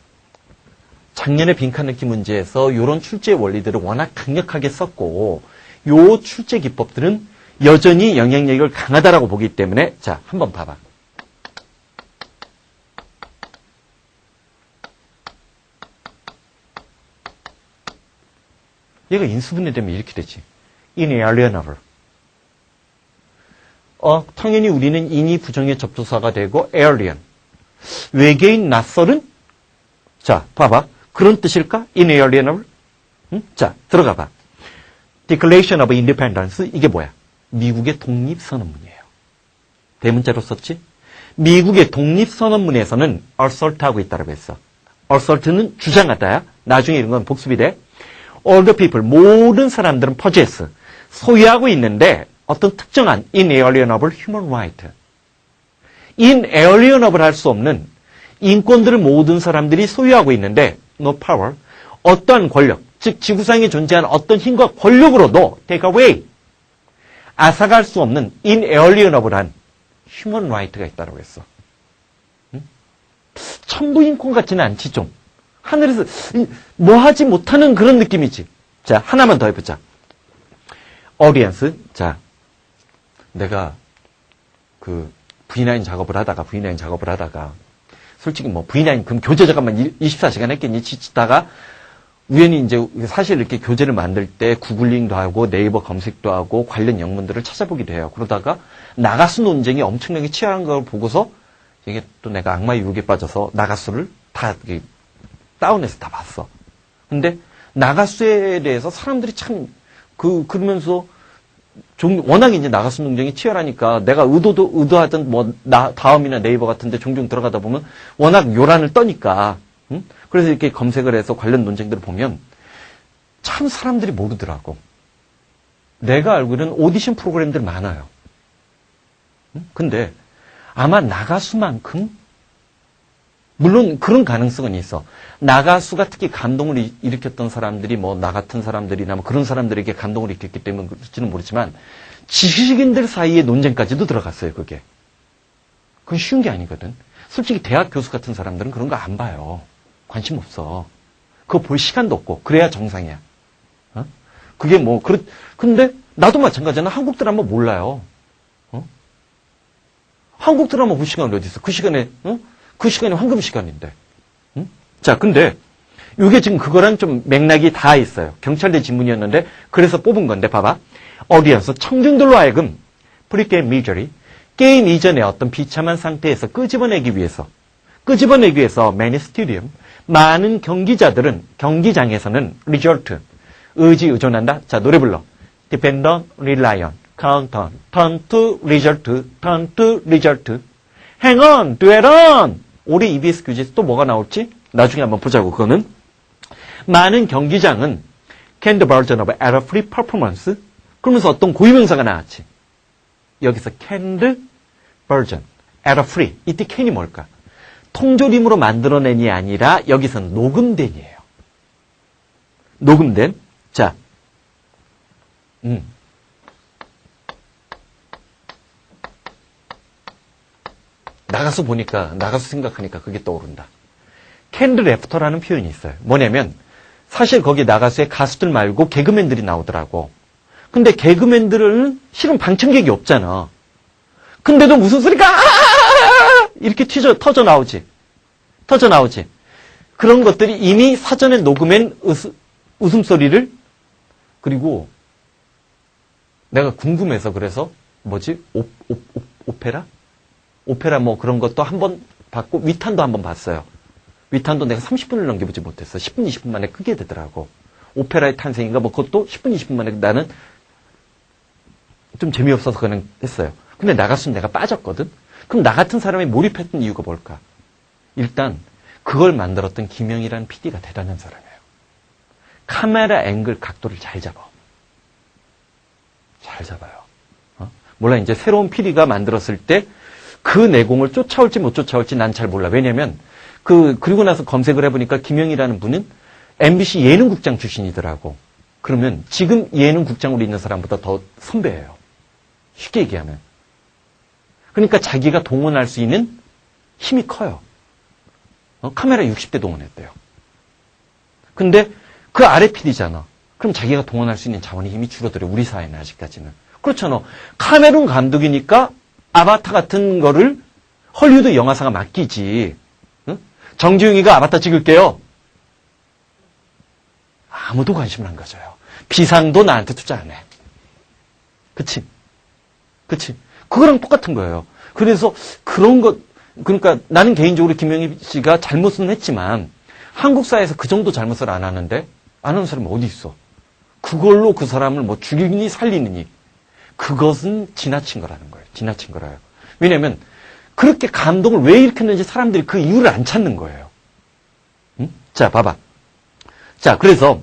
작년에 빈칸 넣기 문제에서 이런 출제 원리들을 워낙 강력하게 썼고 요 출제 기법들은 여전히 영향력을 강하다라고 보기 때문에 자, 한번 봐봐. 얘가 인수분해 되면 이렇게 되지. In a earlier novel. 당연히 우리는 인이 부정의 접두사가 되고 alien. 외계인 낯설은? 자, 봐봐. 그런 뜻일까? inalienable? 응? 자, 들어가 봐. Declaration of Independence. 이게 뭐야? 미국의 독립선언문이에요. 대문자로 썼지? 미국의 독립선언문에서는 assert하고 있다고 했어. assert는 주장하다야. 나중에 이런 건 복습이 돼. All the people, 모든 사람들은 possess, 소유하고 있는데 어떤 특정한 inalienable human right. inalienable 할 수 없는 인권들을 모든 사람들이 소유하고 있는데 no power, 어떠한 권력, 즉 지구상에 존재하는 어떤 힘과 권력으로도 take away, 앗아갈 수 없는 inalienable한 human right가 있다고 했어. 응? 천부인권 같지는 않지 좀. 하늘에서 뭐 하지 못하는 그런 느낌이지. 자, 하나만 더 해보자. audience. 자, 내가 그 V9 작업을 하다가 솔직히 뭐 V9 그럼 교재 잠깐만 24시간 했겠니? 지치다가 우연히 이제 사실 이렇게 교재를 만들 때 구글링도 하고 네이버 검색도 하고 관련 영문들을 찾아보기도 해요. 그러다가 나가수 논쟁이 엄청나게 치열한 걸 보고서 이게 또 내가 악마의 유혹에 빠져서 나가수를 다 다운해서 다 봤어. 근데 나가수에 대해서 사람들이 참 그러면서 워낙 이제 나가수 논쟁이 치열하니까 내가 의도하던 뭐 다음이나 네이버 같은데 종종 들어가다 보면 워낙 요란을 떠니까, 응? 그래서 이렇게 검색을 해서 관련 논쟁들을 보면 참 사람들이 모르더라고. 내가 알기로는 오디션 프로그램들 많아요. 응? 근데 아마 나가수만큼 물론 그런 가능성은 있어. 나가수가 특히 감동을 일으켰던 사람들이 뭐 나 같은 사람들이나 뭐 그런 사람들에게 감동을 일으켰기 때문에 그럴지는 모르지만 지식인들 사이의 논쟁까지도 들어갔어요, 그게. 그건 쉬운 게 아니거든. 솔직히 대학 교수 같은 사람들은 그런 거 안 봐요. 관심 없어. 그거 볼 시간도 없고 그래야 정상이야. 어? 그게 뭐 근데 나도 마찬가지잖아. 한국 드라마 몰라요. 어? 한국 드라마 볼 시간이 어디 있어? 그 시간에 그 시간이 황금 시간인데. 응? 자, 근데 이게 지금 그거랑 좀 맥락이 다 있어요. 경찰대 지문이었는데 그래서 뽑은 건데 봐봐. 어디에서 청중들로 하여금 프리게임 미저리, 게임 이전의 어떤 비참한 상태에서 끄집어내기 위해서 many stadium, 많은 경기자들은 경기장에서는 result, 의존한다. 자, 노래 불러. depend on, rely on, count on, turn to result, hang on, dwell on. 올해 EBS 교재에서 또 뭐가 나올지 나중에 한번 보자고. 그거는 많은 경기장은 canned version of error-free performance. 그러면서 어떤 고유명사가 나왔지. 여기서 canned version, error-free. 이때 can이 뭘까? 통조림으로 만들어낸이 아니라 여기서는 녹음된이에요. 녹음된. 자, 나가서 생각하니까 그게 떠오른다. 캔드 래프터라는 표현이 있어요. 뭐냐면 사실 거기 나가수에 가수들 말고 개그맨들이 나오더라고. 근데 개그맨들은 실은 방청객이 없잖아. 근데도 무슨 소리가 이렇게 터져 나오지. 그런 것들이 이미 사전에 녹음한 웃음소리를, 그리고 내가 궁금해서 그래서 오페라 뭐 그런 것도 한번 봤고 위탄도 한번 봤어요. 위탄도 내가 30분을 넘겨보지 못했어. 10분, 20분 만에 끄게 되더라고. 오페라의 탄생인가 뭐 그것도 10분, 20분 만에 나는 좀 재미없어서 그냥 했어요. 근데 나갔으면 내가 빠졌거든. 그럼 나 같은 사람이 몰입했던 이유가 뭘까? 일단 그걸 만들었던 김영이라는 PD가 대단한 사람이에요. 카메라 앵글 각도를 잘 잡아요. 몰라, 이제 새로운 PD가 만들었을 때 그 내공을 쫓아올지 못 쫓아올지 난 잘 몰라. 왜냐면 그리고 나서 검색을 해보니까 김영이라는 분은 MBC 예능국장 출신이더라고. 그러면 지금 예능국장으로 있는 사람보다 더 선배예요. 쉽게 얘기하면. 그러니까 자기가 동원할 수 있는 힘이 커요. 카메라 60대 동원했대요. 근데 그 아래 PD잖아. 그럼 자기가 동원할 수 있는 자원의 힘이 줄어들어요. 우리 사회는 아직까지는. 그렇잖아. 카메룬 감독이니까 아바타 같은 거를 헐리우드 영화사가 맡기지. 응? 정지웅이가 아바타 찍을게요. 아무도 관심을 안 가져요. 비상도 나한테 투자 안 해. 그치? 그거랑 똑같은 거예요. 그래서 그런 것, 그러니까 나는 개인적으로 김영희 씨가 잘못은 했지만 한국 사회에서 그 정도 잘못을 안 하는데 안 하는 사람이 어디 있어? 그걸로 그 사람을 뭐 죽이니 살리느니 그것은 지나친 거라는 거예요. 지나친 거라요. 왜냐하면 그렇게 감동을 왜 일으켰는지 사람들이 그 이유를 안 찾는 거예요. 응? 자, 봐봐. 자, 그래서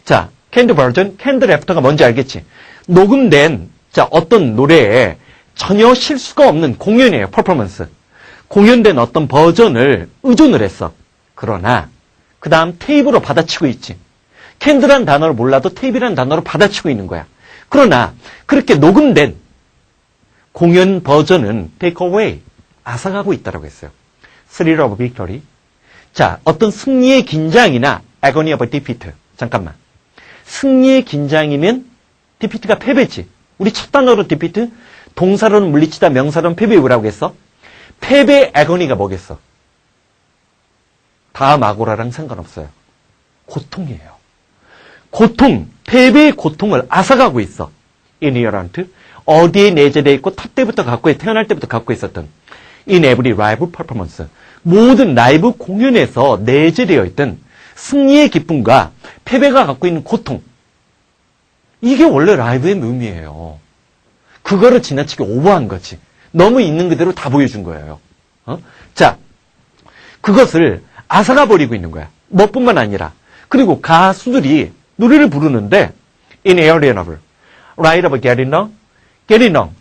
자, 캔드 버전, 캔드 래프터가 뭔지 알겠지? 녹음된 자 어떤 노래에 전혀 실수가 없는 공연이에요. 퍼포먼스. 공연된 어떤 버전을 의존을 했어. 그러나 그 다음 테이프로 받아치고 있지. 캔드란 단어를 몰라도 테이프란 단어로 받아치고 있는 거야. 그러나 그렇게 녹음된 공연 버전은 take away, 앗아가고 있다고 했어요. Thrill of victory. 자, 어떤 승리의 긴장이나 agony of defeat. 잠깐만. 승리의 긴장이면 defeat가 패배지. 우리 첫 단어로 defeat, 동사로는 물리치다, 명사로는 패배 뭐라고 했어? 패배 agony가 뭐겠어? 다음 아고라랑 상관없어요. 고통이에요. 고통, 패배의 고통을 앗아가고 있어. inherent, 어디에 내재되어 있고 탑 때부터 태어날 때부터 갖고 있었던 in every live performance, 모든 라이브 공연에서 내재되어 있던 승리의 기쁨과 패배가 갖고 있는 고통, 이게 원래 라이브의 묘미예요. 그거를 지나치게 오버한 거지. 너무 있는 그대로 다 보여준 거예요. 자, 그것을 앗아가 버리고 있는 거야. 뭐뿐만 아니라 그리고 가수들이 노래를 부르는데 inalienable, right of getting wrong.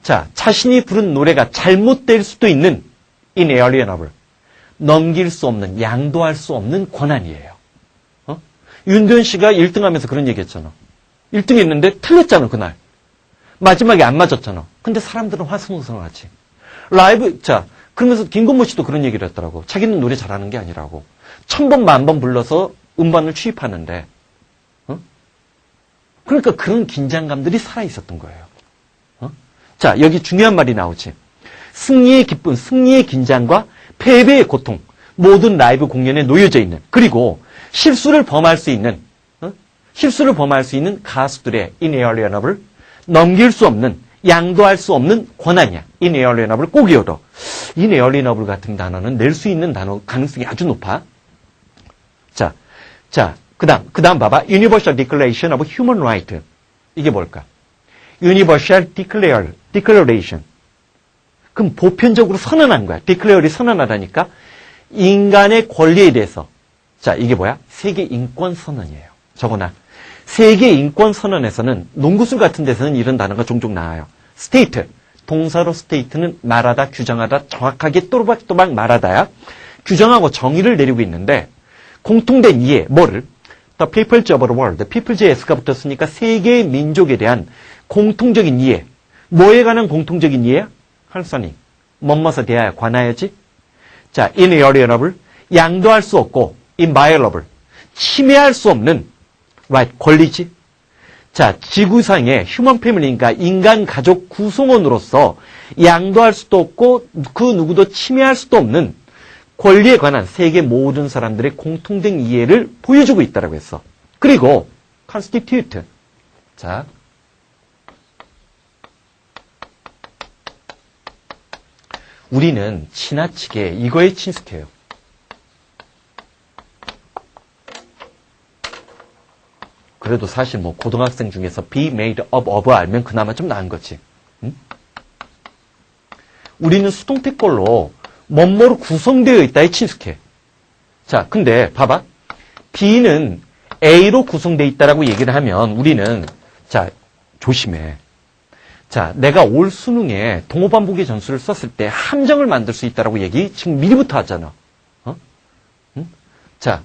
자, 자신이 부른 노래가 잘못될 수도 있는 inalienable, 넘길 수 없는, 양도할 수 없는 권한이에요. 윤도현 씨가 1등 하면서 그런 얘기 했잖아. 1등 했는데 틀렸잖아, 그날. 마지막에 안 맞았잖아. 근데 사람들은 화성성하지. 라이브, 자, 그러면서 김건모 씨도 그런 얘기를 했더라고. 자기는 노래 잘하는 게 아니라고. 1000번, 10,000번 불러서 음반을 취입하는데, 그러니까 그런 긴장감들이 살아있었던 거예요. 자, 여기 중요한 말이 나오지. 승리의 기쁨, 승리의 긴장과 패배의 고통, 모든 라이브 공연에 놓여져 있는, 그리고 실수를 범할 수 있는 가수들의 inalienable, 넘길 수 없는, 양도할 수 없는 권한이야. inalienable 꼭 이어도. inalienable 같은 단어는 낼 수 있는 단어 가능성이 아주 높아. 자, 그 다음 봐봐. Universal Declaration of Human Right. 이게 뭘까? Universal Declaration. 그럼 보편적으로 선언한 거야. Declare이 선언하다니까 인간의 권리에 대해서. 자, 이게 뭐야? 세계 인권 선언이에요. 적어놔. 세계 인권 선언에서는 농구술 같은 데서는 이런 단어가 종종 나와요. State. 동사로 state는 말하다, 규정하다, 정확하게 또박또박 말하다야. 규정하고 정의를 내리고 있는데 공통된 이해, 뭐를? The people's of the world. people's s가 붙었으니까 세계의 민족에 대한 공통적인 이해. 뭐에 관한 공통적인 이해야? 할선이. 뭐뭐에 대하여 관하여지. 자, inalienable. 양도할 수 없고 inviolable. 침해할 수 없는 right, 권리지. 자, 지구상의 휴먼 패밀리니까 인간 가족 구성원으로서 양도할 수도 없고 그 누구도 침해할 수도 없는 권리에 관한 세계 모든 사람들의 공통된 이해를 보여주고 있다고 했어. 그리고 constitute. 자, 우리는 지나치게 이거에 친숙해요. 그래도 사실 뭐 고등학생 중에서 be made of 알면 그나마 좀 나은 거지. 응? 우리는 수동태꼴로 뭐뭐로 구성되어 있다에 친숙해. 자, 근데 봐봐. B는 A로 구성되어 있다라고 얘기를 하면 우리는 자, 조심해. 자, 내가 올 수능에 동호반복의 전수를 썼을 때 함정을 만들 수 있다라고 얘기 지금 미리부터 하잖아. 응? 자,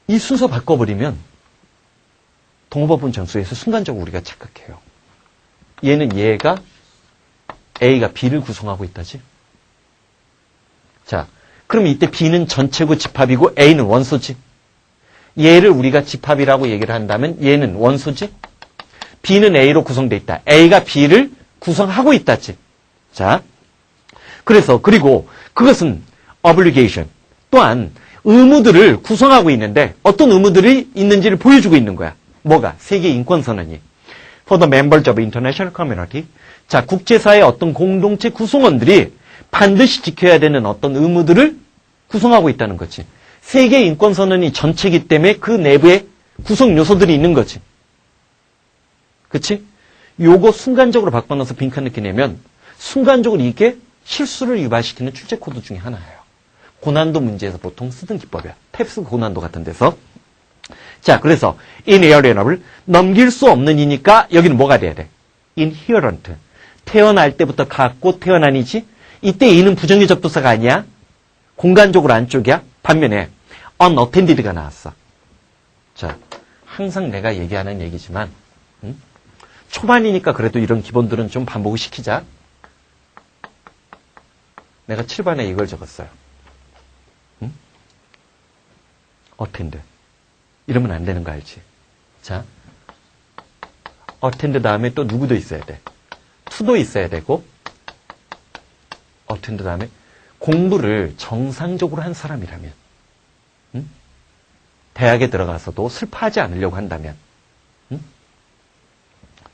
이 순서 바꿔버리면 동호반복 전수에서 순간적으로 우리가 착각해요. 얘가 A가 B를 구성하고 있다지. 자, 그럼 이때 B는 전체고 집합이고 A는 원소지. 얘를 우리가 집합이라고 얘기를 한다면 얘는 원소지. B는 A로 구성되어 있다. A가 B를 구성하고 있다지. 자, 그래서 그리고 그것은 obligation 또한 의무들을 구성하고 있는데 어떤 의무들이 있는지를 보여주고 있는 거야. 뭐가? 세계 인권 선언이. For the members of international community. 자, 국제사회의 어떤 공동체 구성원들이 반드시 지켜야 되는 어떤 의무들을 구성하고 있다는 거지. 세계 인권선언이 전체이기 때문에 그 내부에 구성 요소들이 있는 거지. 그치? 요거 순간적으로 바꿔놔서 빈칸 넣기 내면 순간적으로 이게 실수를 유발시키는 출제 코드 중에 하나예요. 고난도 문제에서 보통 쓰던 기법이야. 탭스 고난도 같은 데서. 자, 그래서 inalienable 넘길 수 없는 이니까 여기는 뭐가 돼야 돼? inherent. 태어날 때부터 갖고 태어난이지. 이때 이는 부정의 접두사가 아니야. 공간적으로 안쪽이야. 반면에 unattended가 나왔어. 자, 항상 내가 얘기하는 얘기지만 초반이니까 그래도 이런 기본들은 좀 반복을 시키자. 내가 7반에 이걸 적었어요. attend. 이러면 안 되는 거 알지? 자, attend 다음에 또 누구도 있어야 돼. to도 있어야 되고, attend 다음에 공부를 정상적으로 한 사람이라면, 대학에 들어가서도 슬퍼하지 않으려고 한다면,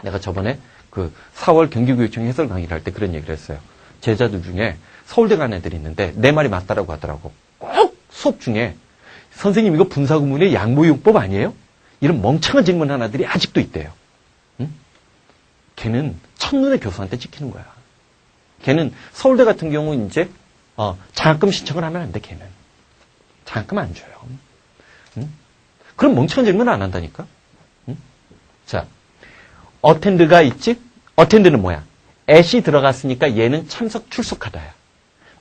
내가 저번에 그 4월 경기교육청 해설 강의를 할 때 그런 얘기를 했어요. 제자들 중에 서울대 간 애들이 있는데 내 말이 맞다라고 하더라고. 꼭 수업 중에 선생님 이거 분사구문의 양보용법 아니에요? 이런 멍청한 질문 하나들이 아직도 있대요. 걔는 첫눈에 교수한테 찍히는 거야. 걔는 서울대 같은 경우 이제 장학금 신청을 하면 안 돼. 걔는 장학금 안 줘요. 그럼 멍청한 질문 안 한다니까. 자, attend가 있지? attend는 뭐야? at이 들어갔으니까 얘는 참석 출석하다야.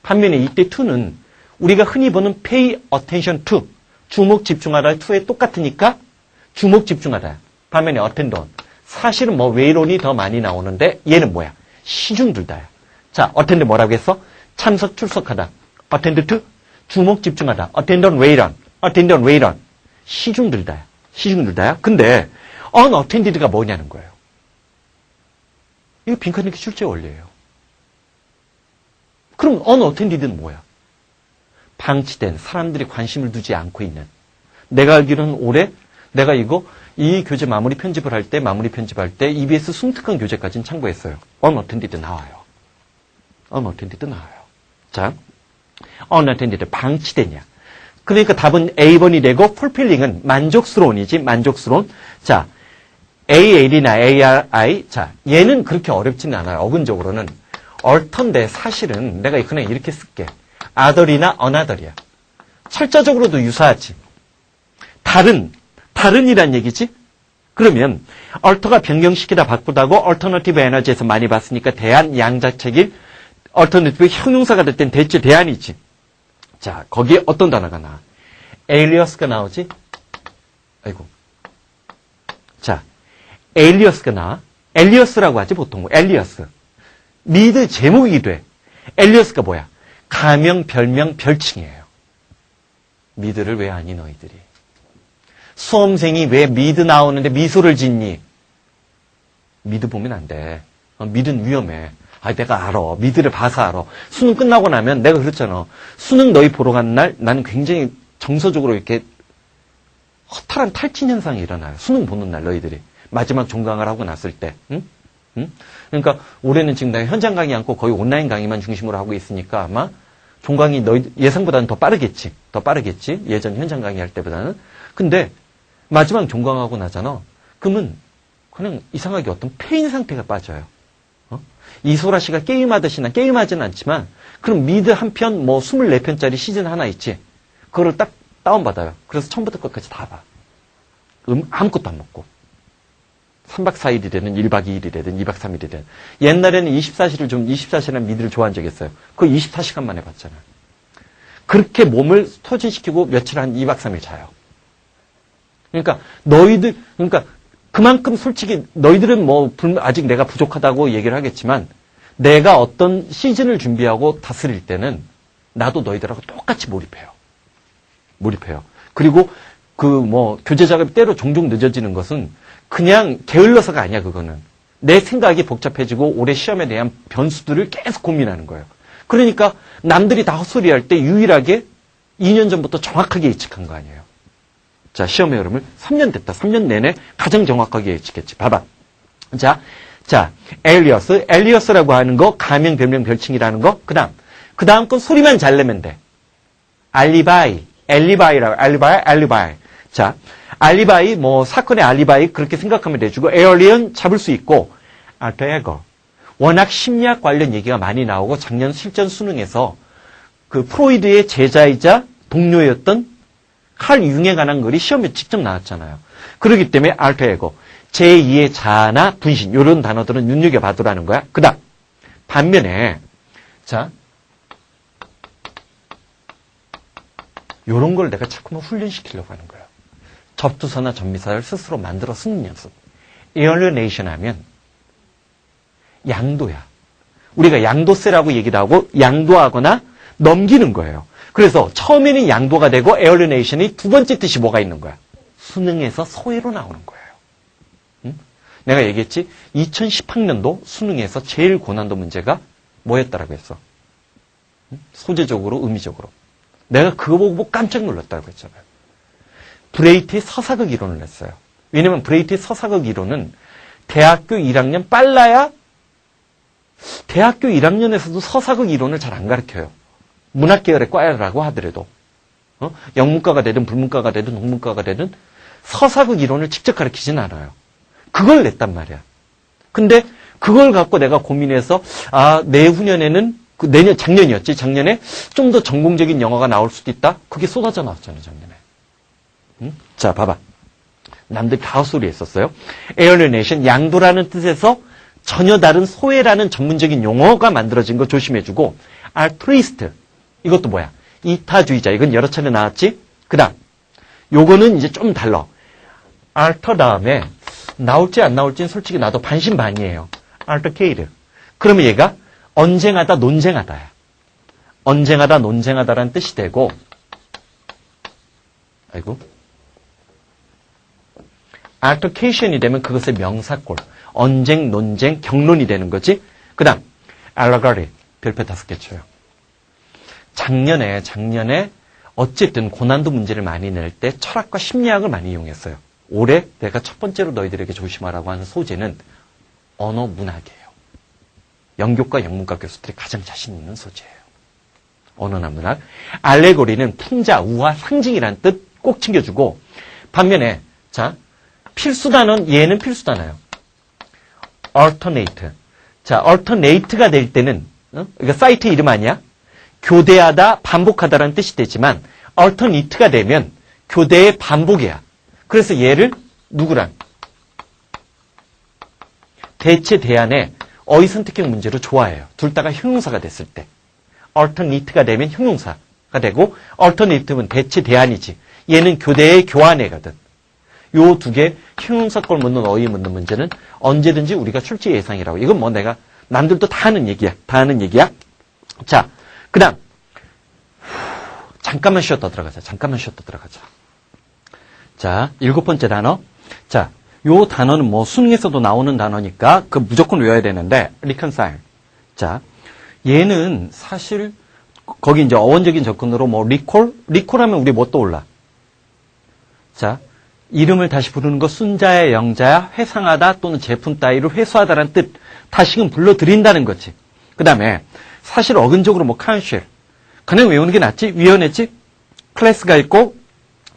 반면에 이때 to는 우리가 흔히 보는 pay attention to, 주목 집중하다 to에 똑같으니까 주목 집중하다. 반면에 attend on, 사실은 뭐 wait-on이 더 많이 나오는데 얘는 뭐야? 시중 들다야. 자, attend 뭐라고 했어? 참석 출석하다. attend to, 주목 집중하다. attend on, wait on, attend on, wait on. 시중 들다야. 시중 들다야. 근데 unattended가 뭐냐는 거예요. 이거 빈칸 넣기 출제 원리예요. 그럼 unattended는 뭐야? 방치된, 사람들이 관심을 두지 않고 있는. 내가 알기로는 올해 내가 이 교재 마무리 편집할 때 EBS 숨특한 교재까지는 참고했어요. unattended 나와요. unattended 나와요. 자, unattended 방치되냐. 그러니까 답은 A번이 되고 fulfilling은 만족스러운이지, 만족스러운. 자, AL이나 ARI. 자, 얘는 그렇게 어렵지는 않아요. 어근적으로는. 얼턴데 사실은 내가 그냥 이렇게 쓸게. other이나 another이야. 철자적으로도 유사하지. 다른이란 얘기지? 그러면 alter가 변경시키다 바꾸다고 alternative energy에서 많이 봤으니까 대안 양자책일 alternative 형용사가 될 땐 대체 대안이지. 자, 거기에 어떤 단어가 나와? alias가 나오지? 아이고. 자, alias가 나와. alias라고 하지 보통. alias. 미드 제목이 돼. alias가 뭐야? 가명, 별명, 별칭이에요. 미드를 왜 아니 너희들이? 수험생이 왜 미드 나오는데 미소를 짓니? 미드 보면 안 돼. 미드는 위험해. 내가 알아. 미드를 봐서 알아. 수능 끝나고 나면 내가 그랬잖아. 수능 너희 보러 간 날 나는 굉장히 정서적으로 이렇게 허탈한 탈진 현상이 일어나요. 수능 보는 날 너희들이. 마지막 종강을 하고 났을 때. 응? 그러니까 올해는 지금 내가 현장 강의 않고 거의 온라인 강의만 중심으로 하고 있으니까 아마 종강이 너희 예상보다는 더 빠르겠지. 더 빠르겠지. 예전 현장 강의 할 때보다는. 근데 마지막 종강하고 나잖아. 그러면 그냥 이상하게 어떤 패인 상태가 빠져요. 이소라 씨가 게임하듯이 난 게임하지는 않지만 그럼 미드 한 편 뭐 24편짜리 시즌 하나 있지. 그거를 딱 다운받아요. 그래서 처음부터 끝까지 다 봐. 아무것도 안 먹고. 3박 4일이라든 1박 2일이라든 2박 3일이라든. 옛날에는 24시간 미드를 좋아한 적이 있어요. 그거 24시간 만에 봤잖아요. 그렇게 몸을 소진시키고 며칠 한 2박 3일 자요. 그러니까 그만큼 솔직히 너희들은 아직 내가 부족하다고 얘기를 하겠지만 내가 어떤 시즌을 준비하고 다스릴 때는 나도 너희들하고 똑같이 몰입해요. 그리고 교재 작업이 때로 종종 늦어지는 것은 그냥 게을러서가 아니야, 그거는. 내 생각이 복잡해지고 올해 시험에 대한 변수들을 계속 고민하는 거예요. 그러니까 남들이 다 헛소리할 때 유일하게 2년 전부터 정확하게 예측한 거 아니에요. 자, 시험의 흐름을 3년 됐다. 3년 내내 가장 정확하게 예측했지. 봐봐. 자, 자, 엘리어스라고 하는 거, 가명, 별명, 별칭이라는 거. 그 다음 건 소리만 잘 내면 돼. 알리바이. 자, 알리바이, 뭐, 사건의 알리바이, 그렇게 생각하면 되고, 에얼리언 잡을 수 있고, 알터 에거. 워낙 심리학 관련 얘기가 많이 나오고, 작년 실전 수능에서 그 프로이드의 제자이자 동료였던 칼 융에 관한 글이 시험에 직접 나왔잖아요. 그렇기 때문에 알터 에거. 제2의 자아나 분신, 이런 단어들은 눈여겨봐두라는 거야. 그 다음, 반면에, 자, 요런 걸 내가 자꾸만 훈련시키려고 하는 거예요. 접두사나 전미사를 스스로 만들어 쓰는 연습. alienation 하면 양도야. 우리가 양도세라고 얘기도 하고 양도하거나 넘기는 거예요. 그래서 처음에는 양도가 되고 alienation이 두 번째 뜻이 뭐가 있는 거야? 수능에서 소외로 나오는 거예요. 응? 내가 얘기했지? 2010학년도 수능에서 제일 고난도 문제가 뭐였다라고 했어? 응? 소재적으로, 의미적으로. 내가 그거 보고 깜짝 놀랐다고 했잖아요. 브레이트의 서사극 이론을 냈어요. 왜냐면 브레이트의 서사극 이론은 대학교 1학년 빨라야 대학교 1학년에서도 서사극 이론을 잘 안 가르쳐요. 문학계열의 과라고 하더라도 영문과가 되든 불문과가 되든 동문과가 되든 서사극 이론을 직접 가르치진 않아요. 그걸 냈단 말이야. 근데 그걸 갖고 내가 고민해서 내후년에는 작년이었지. 작년에 좀 더 전공적인 영화가 나올 수도 있다. 그게 쏟아져 나왔잖아요, 작년에. 응? 자, 봐봐. 남들 다 헛소리 했었어요. alienation, 양도라는 뜻에서 전혀 다른 소외라는 전문적인 용어가 만들어진 거 조심해주고, altruist, 이것도 뭐야? 이타주의자. 이건 여러 차례 나왔지? 그 다음, 요거는 이제 좀 달라. alter 다음에 나올지 안 나올지는 솔직히 나도 반신반의예요. altercate. 그러면 얘가 언쟁하다, 논쟁하다야. 언쟁하다, 논쟁하다라는 뜻이 되고, altercation이 되면 그것의 명사꼴. 언쟁, 논쟁, 경론이 되는 거지. 그 다음, allegory. 별표 5개 쳐요. 작년에 어쨌든 고난도 문제를 많이 낼 때 철학과 심리학을 많이 이용했어요. 올해 내가 첫 번째로 너희들에게 조심하라고 하는 소재는 언어 문학이에요. 영교과 영문과 교수들이 가장 자신 있는 소재예요. 언어나 문학. 알레고리는 풍자, 우화, 상징이라는 뜻 꼭 챙겨주고, 반면에 자, 필수 단어는 얘는 필수 단어예요. alternate. 자, alternate가 될 때는 이거 사이트 이름 아니야? 교대하다, 반복하다라는 뜻이 되지만 alternate가 되면 교대의 반복이야. 그래서 얘를 누구랑? 대체 대안에 어휘 선택형 문제로 좋아해요. 둘 다가 형용사가 됐을 때. alternate가 되면 형용사가 되고 alternative는 대체 대안이지. 얘는 교대의 교환해거든. 요 두 개 형용사꼴 묻는 어휘 묻는 문제는 언제든지 우리가 출제 예상이라고. 이건 뭐 내가 남들도 다 하는 얘기야. 자, 그 다음 잠깐만 쉬었다 들어가자. 자, 7번째 단어. 자, 요 단어는 뭐 수능에서도 나오는 단어니까 그 무조건 외워야 되는데 reconcile. 자, 얘는 사실 거기 이제 어원적인 접근으로 뭐 recall하면 우리 뭐 떠올라? 자, 이름을 다시 부르는 거 순자야, 영자야, 회상하다 또는 제품 따위를 회수하다라는 뜻 다시금 불러드린다는 거지. 그 다음에 사실 어근적으로 뭐 council 그냥 외우는 게 낫지? 위원회지? 클래스가 있고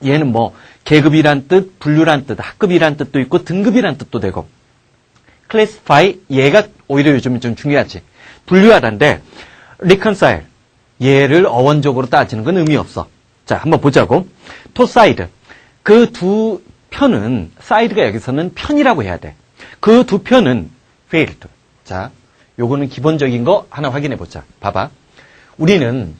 얘는 뭐 계급이란 뜻, 분류란 뜻, 학급이란 뜻도 있고 등급이란 뜻도 되고 classify 얘가 오히려 요즘은 좀 중요하지. 분류하다인데 reconcile 얘를 어원적으로 따지는 건 의미 없어. 자, 한번 보자고. 토사이드 그 두 편은 사이드가 여기서는 편이라고 해야 돼. 그 두 편은 failed. 자, 요거는 기본적인 거 하나 확인해 보자. 봐봐. 우리는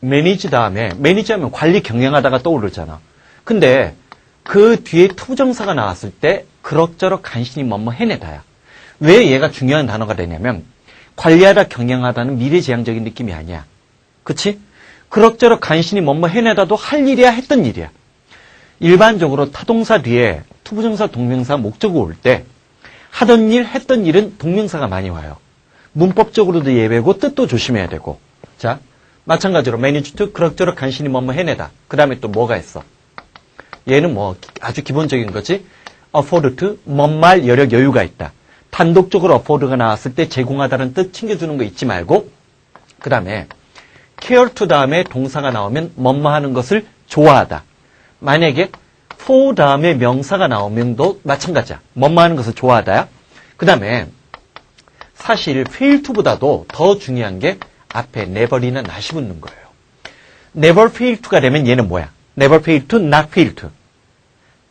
매니지 다음에 매니지 하면 관리 경영하다가 떠오르잖아. 근데 그 뒤에 투부정사가 나왔을 때 그럭저럭 간신히 뭐뭐 해내다야. 왜 얘가 중요한 단어가 되냐면 관리하다 경영하다는 미래지향적인 느낌이 아니야. 그치? 그럭저럭 간신히 뭐뭐 해내다도 할 일이야 했던 일이야. 일반적으로 타동사 뒤에 투부정사 동명사 목적어 올 때 하던 일 했던 일은 동명사가 많이 와요. 문법적으로도 예외고 뜻도 조심해야 되고. 자, 마찬가지로 manage to 그럭저럭 간신히 뭐뭐 해내다. 그 다음에 또 뭐가 있어? 얘는 뭐 아주 기본적인 거지. afford to, 뭔 말 여력 여유가 있다. 단독적으로 afford가 나왔을 때 제공하다는 뜻 챙겨주는 거 잊지 말고, 그 다음에 care to 다음에 동사가 나오면 뭐뭐 하는 것을 좋아하다. 만약에 for 다음에 명사가 나오면도 마찬가지야. 뭐뭐 하는 것을 좋아하다야. 그 다음에 사실 fail to보다도 더 중요한 게 앞에 never이나 not이 붙는 거예요. never fail to가 되면 얘는 뭐야? never fail to, not fail to.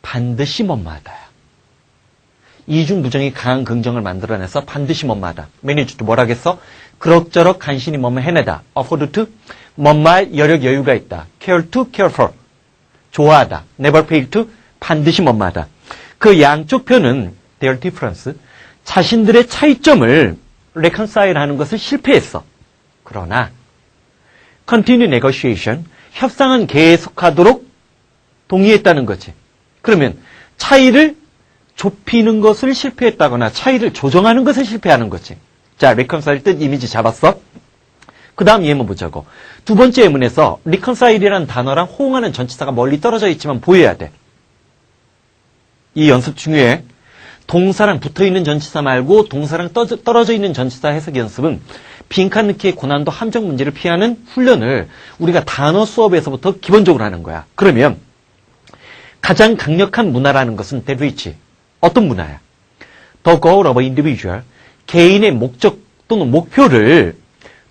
반드시 뭐뭐하다야. 이중 부정이 강한 긍정을 만들어내서 반드시 뭐뭐하다. 매니저도 뭐라겠어? 그럭저럭 간신히 뭐뭐 해내다. afford to, 뭔말 여력 여유가 있다. care to, care for. 좋아하다. never fail to, 반드시 뭐뭐하다. 그 양쪽 표는 their difference, 자신들의 차이점을 reconcile 하는 것을 실패했어. 그러나 continue negotiation, 협상은 계속하도록 동의했다는 거지. 그러면 차이를 좁히는 것을 실패했다거나 차이를 조정하는 것을 실패하는 거지. 자, reconcile 뜻 이미지 잡았어? 그 다음 예문 보자고. 두 번째 예문에서 reconcile이라는 단어랑 호응하는 전치사가 멀리 떨어져 있지만 보여야 돼. 이 연습 중요해. 동사랑 붙어있는 전치사 말고 동사랑 떨어져 있는 전치사 해석 연습은 빈칸 넣기의 고난도 함정 문제를 피하는 훈련을 우리가 단어 수업에서부터 기본적으로 하는 거야. 그러면 가장 강력한 문화라는 것은 the reach. 어떤 문화야? The goal of an individual. 개인의 목적 또는 목표를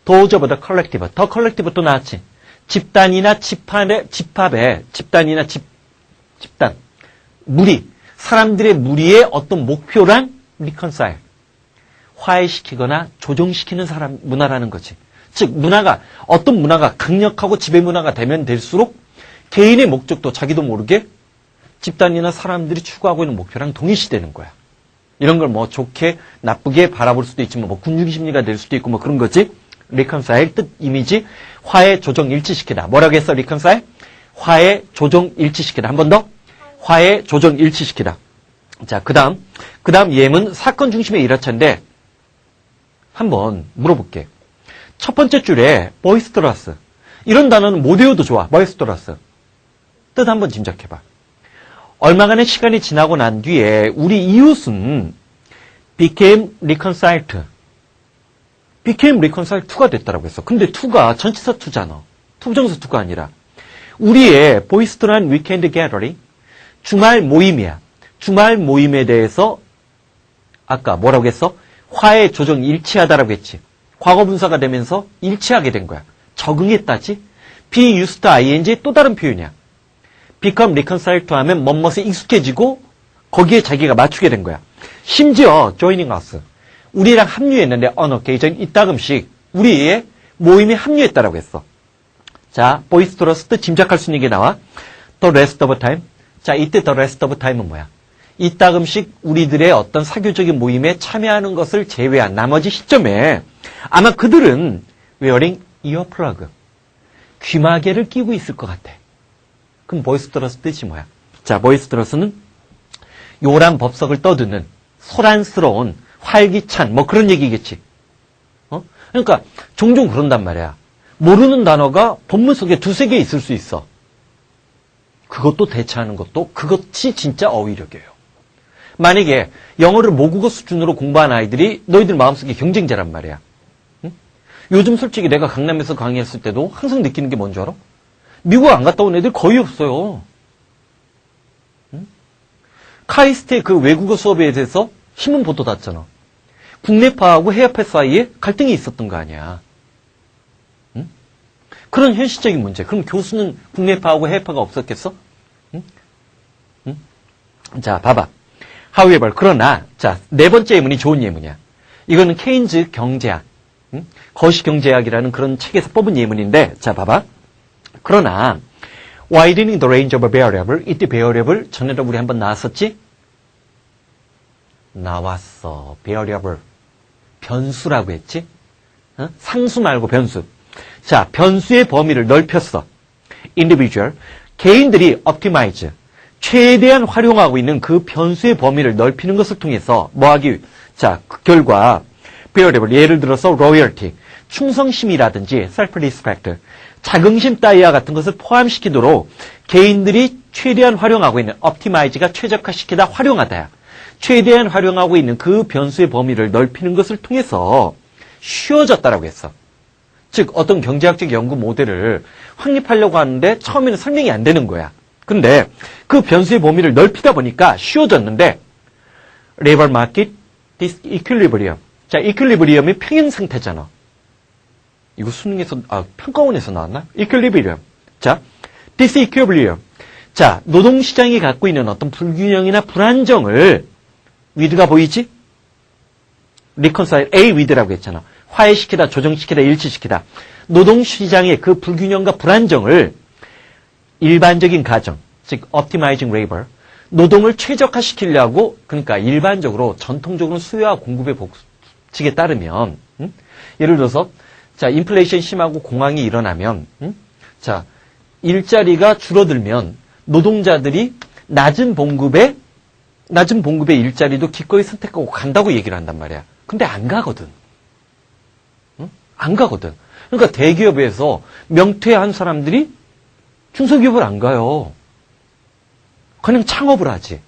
towards the collective. 더 collective 또 나왔지. 집단이나 집단이나 집단. 무리. 사람들의 무리의 어떤 목표란 reconcile. 화해시키거나 조정시키는 사람 문화라는 거지. 즉 어떤 문화가 강력하고 지배 문화가 되면 될수록 개인의 목적도 자기도 모르게 집단이나 사람들이 추구하고 있는 목표랑 동일시되는 거야. 이런 걸 뭐 좋게 나쁘게 바라볼 수도 있지만 뭐 군중 심리가 될 수도 있고 뭐 그런 거지. reconcile 뜻 이미지 화해 조정 일치시키다. 뭐라고 했어 reconcile? 화해 조정 일치시키다. 한 번 더. 화해 조정 일치시키다. 자, 그다음 예문 사건 중심의 일화차인데 한번 물어볼게. 첫 번째 줄에 boisterous. 이런 단어는 못 외워도 좋아. boisterous. 뜻 한번 짐작해봐. 얼마간의 시간이 지나고 난 뒤에 우리 이웃은 became reconciled. became reconciled to가 됐다라고 했어. 근데 to가 전치사 to잖아. 투부정사 to가 아니라 우리의 boisterous weekend gathering, 주말 모임이야. 주말 모임에 대해서 아까 뭐라고 했어? 화해 조정 일치하다라고 했지. 과거 분사가 되면서 일치하게 된 거야. 적응했다지. be used ing 또 다른 표현이야. become reconciled to 하면 뭐뭇에 익숙해지고 거기에 자기가 맞추게 된 거야. 심지어 joining us. 우리랑 합류했는데 on occasion 이따금씩 우리의 모임에 합류했다라고 했어. 자, boisterous 뜻 짐작할 수 있는 게 나와. the rest of time. 자, 이때 the rest of time은 뭐야? 이따금씩 우리들의 어떤 사교적인 모임에 참여하는 것을 제외한 나머지 시점에 아마 그들은 wearing earplug. 귀마개를 끼고 있을 것 같아. 그럼 boisterous 뜻이 뭐야? 자, boisterous는 요란 법석을 떠드는 소란스러운 활기찬 뭐 그런 얘기겠지. 그러니까 종종 그런단 말이야. 모르는 단어가 본문 속에 두세 개 있을 수 있어. 그것도 대체하는 것도 그것이 진짜 어휘력이에요. 만약에 영어를 모국어 수준으로 공부한 아이들이 너희들 마음속에 경쟁자란 말이야. 응? 요즘 솔직히 내가 강남에서 강의했을 때도 항상 느끼는 게 뭔지 알아? 미국 안 갔다 온 애들 거의 없어요. 응? 카이스트의 그 외국어 수업에 대해서 신문 보도 났잖아. 국내파하고 해외파 사이에 갈등이 있었던 거 아니야. 응? 그런 현실적인 문제. 그럼 교수는 국내파하고 해외파가 없었겠어? 응? 응? 자, 봐봐. However, 그러나, 자, 네 번째 예문이 좋은 예문이야. 이거는 케인즈 경제학, 응? 거시경제학이라는 그런 책에서 뽑은 예문인데, 자, 봐봐. 그러나, widening the range of a variable, 이때 variable, 전에도 우리 한번 나왔었지? 나왔어. variable. 변수라고 했지? 어? 상수 말고 변수. 자, 변수의 범위를 넓혔어. individual. 개인들이 optimize. 최대한 활용하고 있는 그 변수의 범위를 넓히는 것을 통해서 자, 그 결과 variable, 예를 들어서 loyalty, 충성심이라든지 self-respect, 자긍심 따위와 같은 것을 포함시키도록 개인들이 최대한 활용하고 있는 optimize가 최적화시키다 활용하다야. 최대한 활용하고 있는 그 변수의 범위를 넓히는 것을 통해서 쉬워졌다라고 했어. 즉 어떤 경제학적 연구 모델을 확립하려고 하는데 처음에는 설명이 안 되는 거야. 근데 그 변수의 범위를 넓히다 보니까 쉬워졌는데 labor market disequilibrium. 자, equilibrium이 평행 상태잖아. 이거 수능에서 평가원에서 나왔나? equilibrium. 자, disequilibrium. 자, 노동시장이 갖고 있는 어떤 불균형이나 불안정을 with가 보이지? reconcile A with라고 했잖아. 화해시키다, 조정시키다, 일치시키다. 노동시장의 그 불균형과 불안정을 일반적인 가정, 즉 optimizing labor, 노동을 최적화시키려고 그러니까 일반적으로 전통적으로 수요와 공급의 법칙에 따르면 예를 들어서 자 인플레이션 심하고 공황이 일어나면 자 일자리가 줄어들면 노동자들이 낮은 봉급의 일자리도 기꺼이 선택하고 간다고 얘기를 한단 말이야. 근데 안 가거든. 안 가거든. 그러니까 대기업에서 명퇴한 사람들이 중소기업을 안 가요. 그냥 창업을 하지.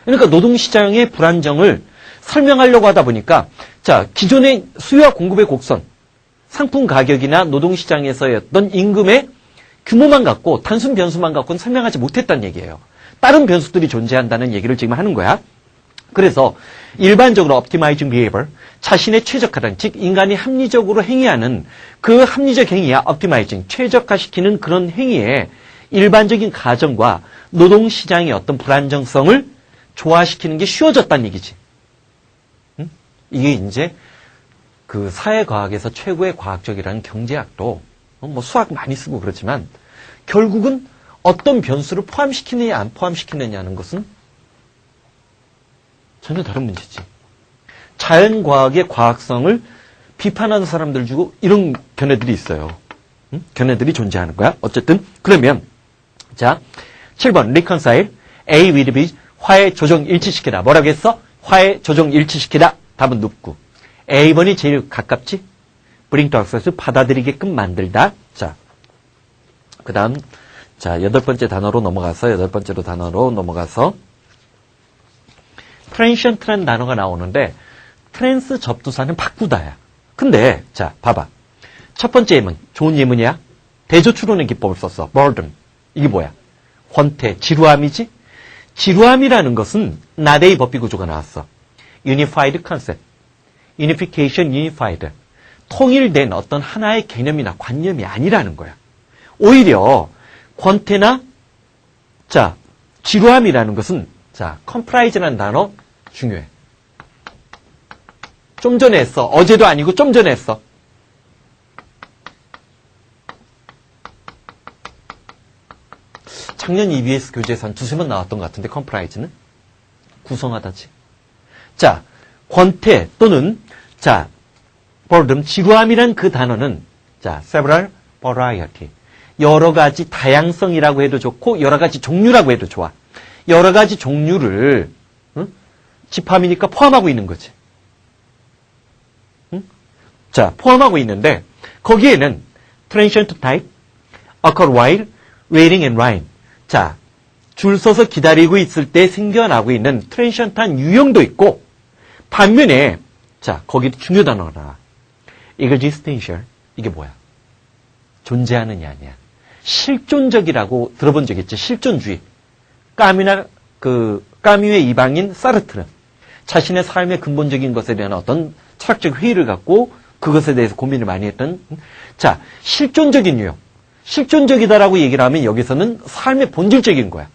그러니까 노동시장의 불안정을 설명하려고 하다 보니까 자 기존의 수요와 공급의 곡선, 상품 가격이나 노동시장에서의 어떤 임금의 규모만 갖고 단순 변수만 갖고는 설명하지 못했다는 얘기예요. 다른 변수들이 존재한다는 얘기를 지금 하는 거야. 그래서 일반적으로 optimizing behavior, 자신의 최적화라는 즉 인간이 합리적으로 행위하는 그 합리적 행위야 optimizing, 최적화시키는 그런 행위에 일반적인 가정과 노동시장의 어떤 불안정성을 조화시키는 게 쉬워졌다는 얘기지. 이게 이제 그 사회과학에서 최고의 과학적이라는 경제학도 뭐 수학 많이 쓰고 그렇지만 결국은 어떤 변수를 포함시키느냐 안 포함시키느냐는 것은 전혀 다른 문제지. 자연과학의 과학성을 비판하는 사람들 주고 이런 견해들이 있어요. 견해들이 존재하는 거야. 어쨌든 그러면 자 7번 reconcile A with B 화해 조정 일치시키다. 뭐라고 했어? 화해 조정 일치시키다. 답은 눕고 A번이 제일 가깝지? bring to access 받아들이게끔 만들다. 자, 그 다음 자 8번째 단어로 넘어가서 transient라는 단어가 나오는데 트랜스 접두사는 바꾸다야. 근데 자 봐봐. 첫 번째 예문 좋은 예문이야. 대조추론의 기법을 썼어. burden. 이게 뭐야? 권태, 지루함이지? 지루함이라는 것은 나데이 법비 구조가 나왔어. unified concept. unification, unified. 통일된 어떤 하나의 개념이나 관념이 아니라는 거야. 오히려 권태나 자 지루함이라는 것은 자 comprise라는 단어 중요해. 좀 전에 했어. 어제도 아니고 좀 전에 했어. 작년 EBS 교재에서 한 2-3번 나왔던 것 같은데 comprise는 구성하다지. 자 권태 또는 자 boredom 지루함이란 그 단어는 자 several variety 여러 가지 다양성이라고 해도 좋고 여러 가지 종류라고 해도 좋아. 여러 가지 종류를 집합이니까 포함하고 있는 거지. 자 포함하고 있는데 거기에는 transient type, occur while waiting in line. 자 줄 서서 기다리고 있을 때 생겨나고 있는 트랜시언트한 유형도 있고 반면에 자 거기 중요 단어가 나와. existential 이게 뭐야? 존재하느냐 아니야. 실존적이라고 들어본 적 있지. 실존주의. 까뮈의 이방인 사르트르 자신의 삶의 근본적인 것에 대한 어떤 철학적 회의를 갖고 그것에 대해서 고민을 많이 했던 자 실존적인 유형. 실존적이다라고 얘기를 하면 여기서는 삶의 본질적인 거야.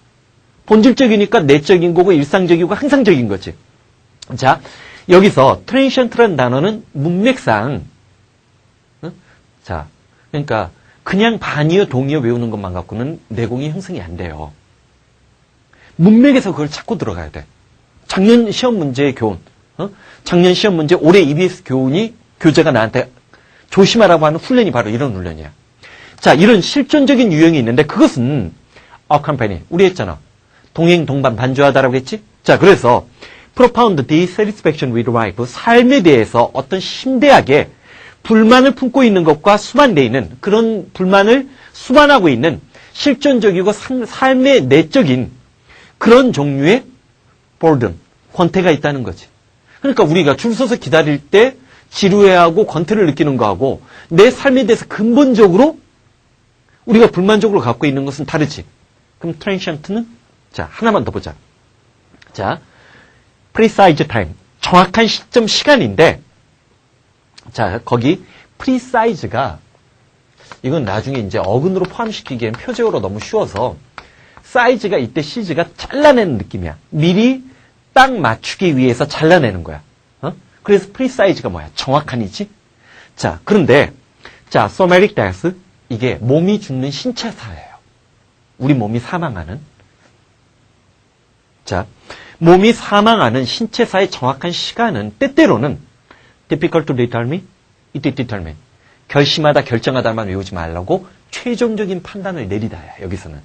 본질적이니까 내적인 거고 일상적이고 항상적인 거지. 자 여기서 트랜시언트라는 단어는 문맥상 자 그러니까 그냥 반이어 동이어 외우는 것만 갖고는 내공이 형성이 안 돼요. 문맥에서 그걸 찾고 들어가야 돼. 작년 시험 문제의 교훈, 작년 시험 문제 올해 EBS 교재가 나한테 조심하라고 하는 훈련이 바로 이런 훈련이야. 자, 이런 실존적인 유형이 있는데 그것은 accompany, 우리 했잖아. 동행, 동반, 반주하다라고 했지? 자, 그래서 profound dissatisfaction with life, 삶에 대해서 어떤 심대하게 불만을 품고 있는 것과 수반되어 있는 그런 불만을 수반하고 있는 실존적이고 삶의 내적인 그런 종류의 boredom, 권태가 있다는 거지. 그러니까 우리가 줄 서서 기다릴 때 지루해하고 권태를 느끼는 거하고 내 삶에 대해서 근본적으로 우리가 불만족으로 갖고 있는 것은 다르지. 그럼 트랜시언트는? 자, 하나만 더 보자. 자, precise time. 정확한 시점 시간인데, 자, 거기 precise가 이건 나중에 이제 어근으로 포함시키기엔 표제어로 너무 쉬워서 사이즈가 이때 시즈가 잘라내는 느낌이야. 미리 딱 맞추기 위해서 잘라내는 거야. 그래서 precise가 뭐야? 정확한이지? 자, 그런데 자, somatic death 이게 몸이 죽는 신체사예요. 우리 몸이 사망하는. 자, 몸이 사망하는 신체사의 정확한 시간은 때때로는 difficult to determine, it determine. 결심하다, 결정하다만 외우지 말라고 최종적인 판단을 내리다야, 여기서는.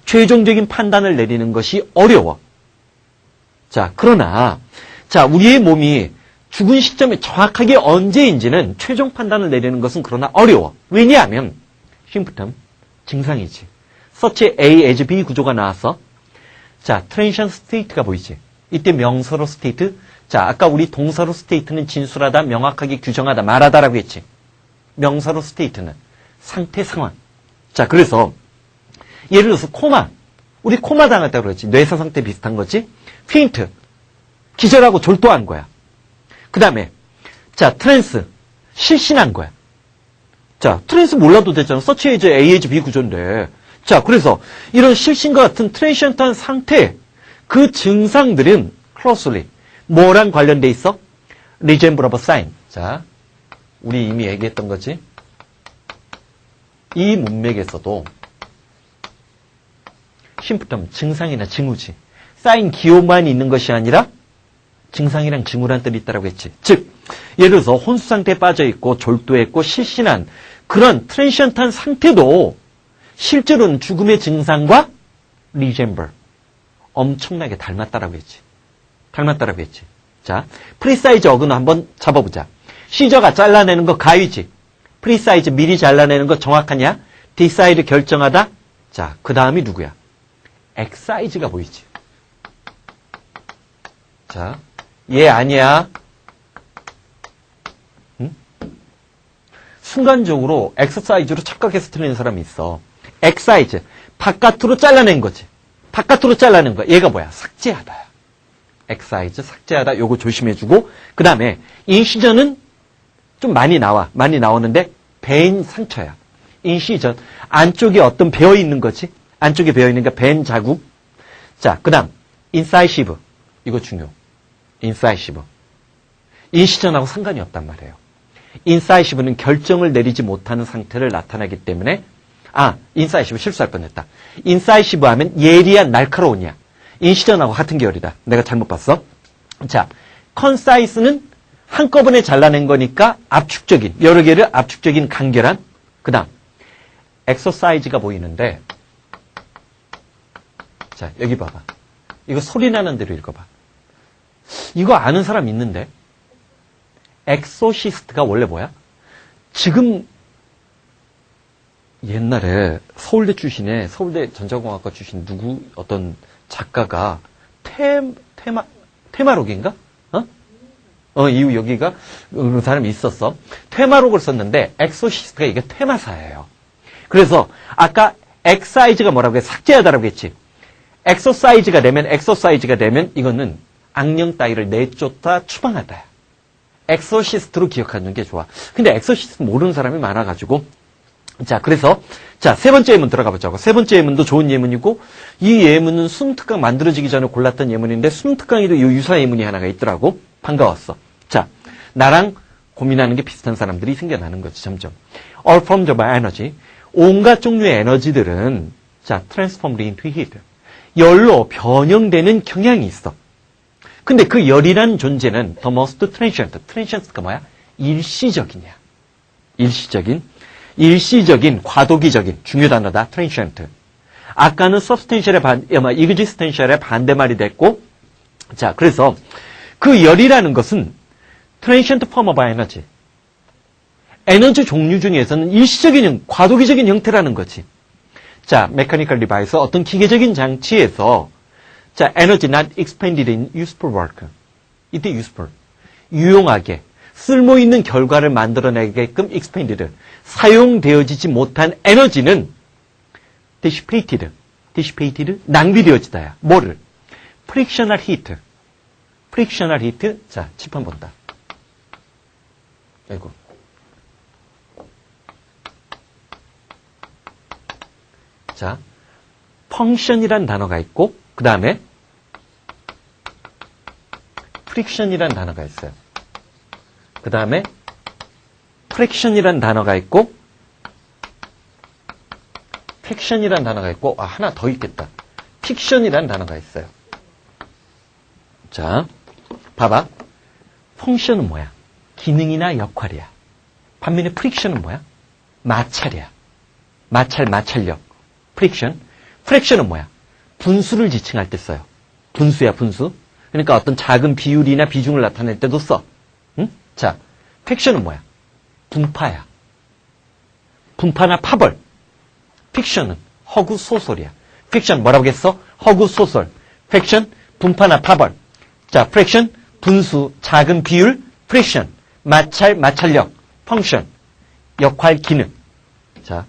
최종적인 판단을 내리는 것이 어려워. 자, 그러나, 자, 우리의 몸이 죽은 시점에 정확하게 언제인지는 최종 판단을 내리는 것은 그러나 어려워. 왜냐하면, symptom, 증상이지. such A as B 구조가 나와서, 자, transition state가 보이지. 이때 명사로 state. 자, 아까 우리 동사로 state는 진술하다, 명확하게 규정하다, 말하다라고 했지. 명사로 state는 상태, 상황. 자, 그래서 예를 들어서 코마. 우리 코마 당했다고 그랬지. 뇌사 상태 비슷한 거지. 페인트. 기절하고 졸도한 거야. 그 다음에 자, 트랜스. 실신한 거야. 자, 트랜스 몰라도 되잖아. 서치 에이즈 A 에이즈 B 구조인데. 자, 그래서 이런 실신과 같은 트랜시언트한 상태, 그 증상들은 closely 뭐랑 관련돼 있어? resemble of sign. 자, 우리 이미 얘기했던 거지. 이 문맥에서도 심프텀, 증상이나 징후지. 사인 기호만 있는 것이 아니라 증상이랑 징후란 뜻이 있다고 했지. 즉, 예를 들어서 혼수 상태에 빠져 있고 졸도했고 실신한 그런 트랜시언트한 상태도 실제로는 죽음의 증상과 resemble, 엄청나게 닮았다라고 했지. 닮았다라고 했지. 자, 프리사이즈 어근을 한번 잡아보자. 시저가 잘라내는 거 가위지. 프리사이즈 미리 잘라내는 거 정확하냐? 디사이드 결정하다. 자, 그 다음이 누구야? 엑사이즈가 보이지. 자, 얘 아니야. 응? 순간적으로 엑서사이즈로 착각해서 틀리는 사람이 있어. 엑사이즈, 바깥으로 잘라낸 거지. 바깥으로 잘라낸 거야. 얘가 뭐야? 삭제하다야. 엑사이즈, 삭제하다. 요거 조심해주고. 그 다음에 인시전은 좀 많이 나와. 많이 나오는데 벤 상처야. 인시전, 안쪽에 어떤 배어있는 거지. 안쪽에 배어있는 게 벤 자국. 자, 그 다음 인사이시브. 이거 중요. 인사이시브. 인시전하고 상관이 없단 말이에요. 인사이시브는 결정을 내리지 못하는 상태를 나타내기 때문에 인사이시브 실수할 뻔했다. 인사이시브 하면 예리한 날카로운이야. 인시전하고 같은 계열이다. 내가 잘못 봤어. 자, 컨사이스는 한꺼번에 잘라낸 거니까 압축적인, 여러 개를 압축적인 간결한. 그 다음 엑서사이즈가 보이는데, 자, 여기 봐봐. 이거 소리 나는 대로 읽어봐. 이거 아는 사람 있는데? 엑소시스트가 원래 뭐야? 지금 옛날에 서울대 출신의, 서울대 전자공학과 출신 누구 어떤 작가가 테마록인가? 이후 여기가 그 사람이 있었어. 테마록을 썼는데 엑소시스트가 이게 테마사예요. 그래서 아까 엑사이즈가 뭐라고 해? 삭제하다라고 했지. 엑소사이즈가 되면 이거는 악령 따위를 내쫓다 추방하다. 엑소시스트로 기억하는 게 좋아. 근데 엑소시스트 모르는 사람이 많아가지고. 자, 그래서 자, 세 번째 예문 들어가 보자고. 세 번째 예문도 좋은 예문이고, 이 예문은 숨특강 만들어지기 전에 골랐던 예문인데 숨특강에도 유사 예문이 하나가 있더라고. 반가웠어. 자, 나랑 고민하는 게 비슷한 사람들이 생겨나는 거지, 점점. All forms of energy. 온갖 종류의 에너지들은, 자, transformed into heat. 열로 변형되는 경향이 있어. 근데 그 열이라는 존재는 the most transient. transient가 뭐야? 일시적이냐. 일시적인, 과도기적인, 중요 단어다. transient. 아까는 substantial의 existential의 반대말이 됐고, 자, 그래서 그 열이라는 것은 transient form of energy. 에너지 종류 중에서는 일시적인, 과도기적인 형태라는 거지. 자, mechanical device, 어떤 기계적인 장치에서 자, energy not expended in useful work. 이때 useful. 유용하게, 쓸모있는 결과를 만들어내게끔 expended. 사용되어지지 못한 에너지는 dissipated. 낭비되어지다야. 뭐를? frictional heat. 자, 칠판 본다. 아이고. 자, function이란 단어가 있고, 그 다음에 friction이란 단어가 있어요. 그 다음에 friction이란 단어가 있고, fiction이란 단어가 있고, 하나 더 있겠다. fiction이란 단어가 있어요. 자, 봐봐. function은 뭐야? 기능이나 역할이야. 반면에 friction은 뭐야? 마찰이야. 마찰력. friction은 뭐야? 분수를 지칭할 때 써요. 분수야, 분수. 그러니까 어떤 작은 비율이나 비중을 나타낼 때도 써. 응? 자, fiction은 뭐야? 분파야. 분파나 파벌. fiction은 허구 소설이야. fiction 뭐라고 했어? 허구 소설. fiction 분파나 파벌. 자, fraction 분수, 작은 비율. friction 마찰력. function 역할, 기능. 자,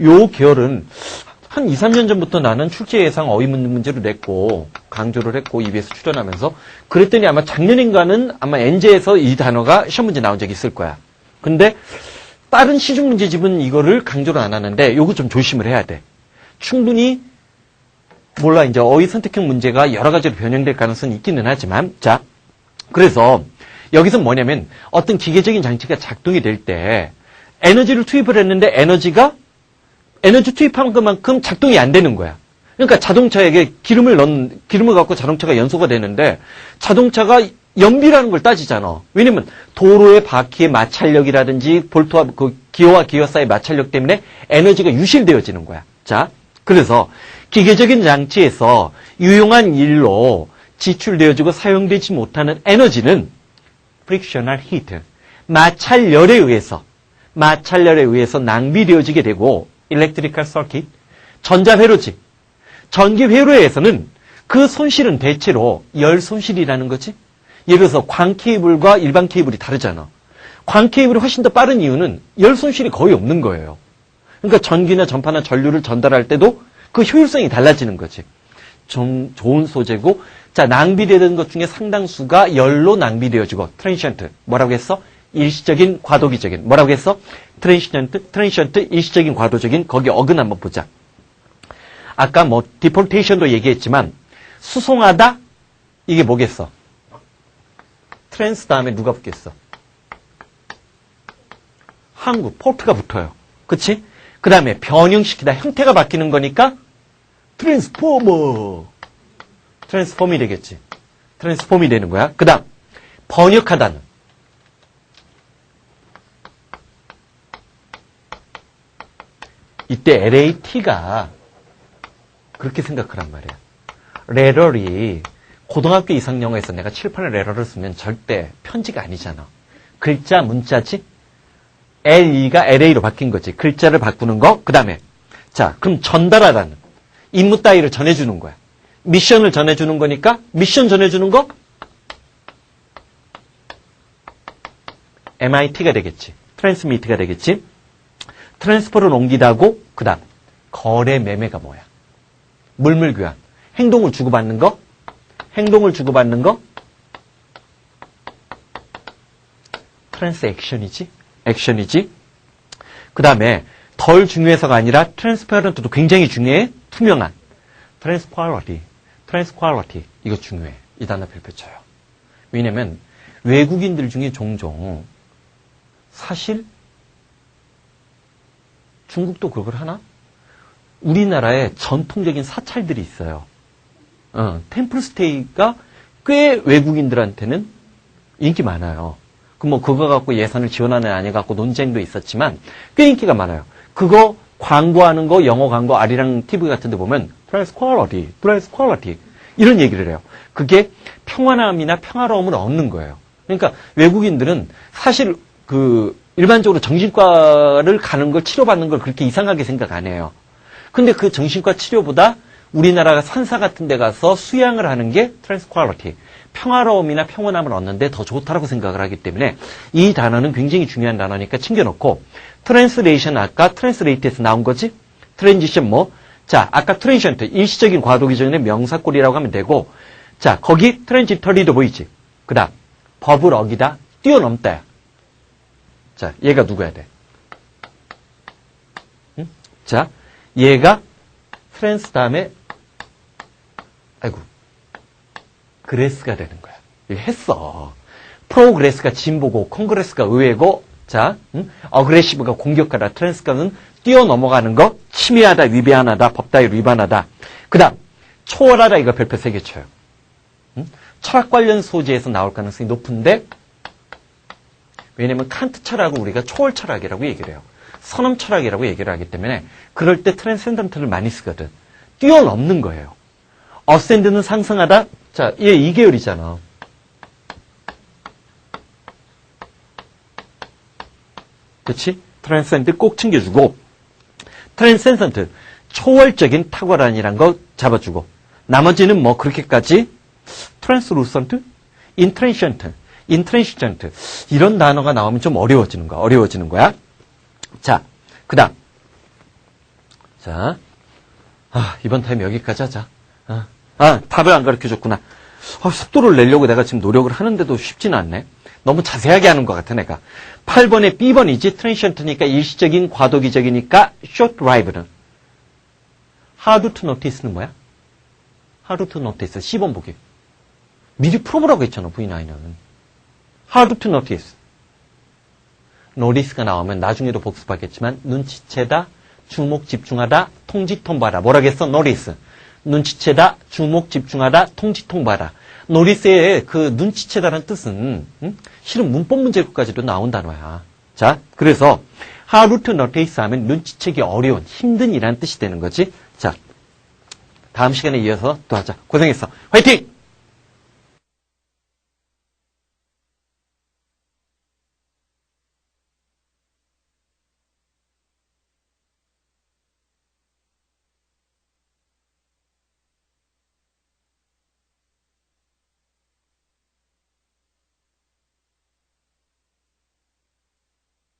요 계열은 한 2, 3년 전부터 나는 출제 예상 어휘 문제를 냈고 강조를 했고 EBS 출연하면서 그랬더니 아마 작년인가는 아마 엔제에서 이 단어가 시험 문제 나온 적이 있을 거야. 근데 다른 시중 문제집은 이거를 강조를 안 하는데 요거 좀 조심을 해야 돼. 충분히 몰라 이제 어휘 선택형 문제가 여러 가지로 변형될 가능성이 있기는 하지만 자, 그래서 여기서 뭐냐면 어떤 기계적인 장치가 작동이 될 때 에너지를 투입을 했는데 에너지 투입한 것만큼 작동이 안 되는 거야. 그러니까 자동차에게 기름을 갖고 자동차가 연소가 되는데 자동차가 연비라는 걸 따지잖아. 왜냐면 도로의 바퀴의 마찰력이라든지 볼트와 그 기어와 기어 사이의 마찰력 때문에 에너지가 유실되어지는 거야. 자, 그래서 기계적인 장치에서 유용한 일로 지출되어지고 사용되지 못하는 에너지는 frictional heat, 마찰열에 의해서 낭비되어지게 되고 electrical circuit, 전자회로지, 전기회로에서는 그 손실은 대체로 열 손실이라는 거지. 예를 들어서 광 케이블과 일반 케이블이 다르잖아. 광 케이블이 훨씬 더 빠른 이유는 열 손실이 거의 없는 거예요. 그러니까 전기나 전파나 전류를 전달할 때도 그 효율성이 달라지는 거지. 좀 좋은 소재고, 자, 낭비되는 것 중에 상당수가 열로 낭비되어지고, 트랜시언트, 뭐라고 했어? 일시적인, 과도기적인, 뭐라고 했어? 트랜시언트, 일시적인, 과도적인, 거기 어근 한번 보자. 아까 뭐, 디폴테이션도 얘기했지만, 수송하다? 이게 뭐겠어? 트랜스 다음에 누가 붙겠어? 항구, 포트가 붙어요. 그치? 그 다음에 변형시키다, 형태가 바뀌는 거니까, 트랜스폼이 되겠지. 트랜스폼이 되는 거야. 그 다음, 번역하다는. 이때 LAT가 그렇게 생각하란 말이야. 레럴이 고등학교 이상 영어에서 내가 칠판에 레럴을 쓰면 절대 편지가 아니잖아. 글자, 문자지? LE가 LA로 바뀐 거지. 글자를 바꾸는 거. 그 다음에 자, 그럼 전달하다는. 임무 따위를 전해주는 거야. 미션을 전해주는 거니까 미션 전해주는 거? MIT가 되겠지. 트랜스미트가 되겠지. 트랜스퍼를 옮기다고 그 다음 거래 매매가 뭐야? 물물교환. 행동을 주고받는 거? 트랜스액션이지? 액션이지? 그 다음에 덜 중요해서가 아니라 트랜스퍼런트도 굉장히 중요해. 투명한. 트랜스퀄리티. 이거 중요해. 이 단어 별표 쳐요. 왜냐면 외국인들 중에 종종 사실 중국도 그걸 하나? 우리나라에 전통적인 사찰들이 있어요. 템플스테이가 꽤 외국인들한테는 인기 많아요. 그거 갖고 예산을 지원하는 아니 갖고 논쟁도 있었지만 꽤 인기가 많아요. 그거 광고하는 거, 영어 광고, 아리랑 TV 같은 데 보면 Price Quality 이런 얘기를 해요. 그게 평안함이나 평화로움을 얻는 거예요. 그러니까 외국인들은 사실 일반적으로 정신과를 가는 걸 치료받는 걸 그렇게 이상하게 생각 안 해요. 근데 그 정신과 치료보다 우리나라가 산사 같은 데 가서 수양을 하는 게 트랜스퀄리티, 평화로움이나 평온함을 얻는데 더 좋다라고 생각을 하기 때문에 이 단어는 굉장히 중요한 단어니까 챙겨놓고 트랜스레이션 아까 트랜스레이트에서 나온 거지? 트랜지션 뭐? 자, 아까 트랜시언트, 일시적인 과도 기전의 명사꼴이라고 하면 되고 자, 거기 트랜지터리도 보이지? 그 다음 법을 어기다, 뛰어넘다. 자, 얘가 누구야 돼? 응? 자, 얘가 트랜스 다음에 아이고 그레스가 되는 거야. 이거 했어. 프로그레스가 진보고 콩그레스가 의회고 자, 어그레시브가 공격하다, 트랜스가는 뛰어넘어가는 거, 침해하다, 위배하다, 법다위 위반하다. 그 다음 초월하다 이거 별표 3개 쳐요. 철학 관련 소재에서 나올 가능성이 높은데 왜냐면 칸트 철학을 우리가 초월 철학이라고 얘기를 해요. 선언 철학이라고 얘기를 하기 때문에 그럴 때 트랜센던트를 많이 쓰거든. 뛰어넘는 거예요. 어센드는 상승하다. 자, 얘 2계열이잖아. 그렇지? 트랜센드 꼭 챙겨주고 트랜센던트 초월적인 탁월한이란 거 잡아주고 나머지는 뭐 그렇게까지 트랜스루선트, 인트랜시전트 이런 단어가 나오면 좀 어려워지는 거야. 자, 그 다음 자, 이번 타임 여기까지 하자. 답을 안 가르쳐줬구나. 속도를 내려고 내가 지금 노력을 하는데도 쉽지는 않네. 너무 자세하게 하는 것 같아, 내가. 8번에 B번이지, 트랜시언트니까 일시적인 과도기적이니까, short drive는. hard to notice는 뭐야? hard to notice, 10번 보기. 미리 풀어보라고 했잖아, V9은. hard to notice. notice가 나오면 나중에도 복습하겠지만, 눈치채다, 주목 집중하다, 통지 통보하다. 뭐라겠어? notice. 눈치채다, 주목 집중하다, 통지 통보하다. 노리스의 그 눈치채다라는 뜻은 실은 문법 문제로까지도 나온 단어야. 자, 그래서 hard to notice 하면 눈치채기 어려운, 힘든 이라는 뜻이 되는 거지. 자, 다음 시간에 이어서 또 하자. 고생했어. 화이팅!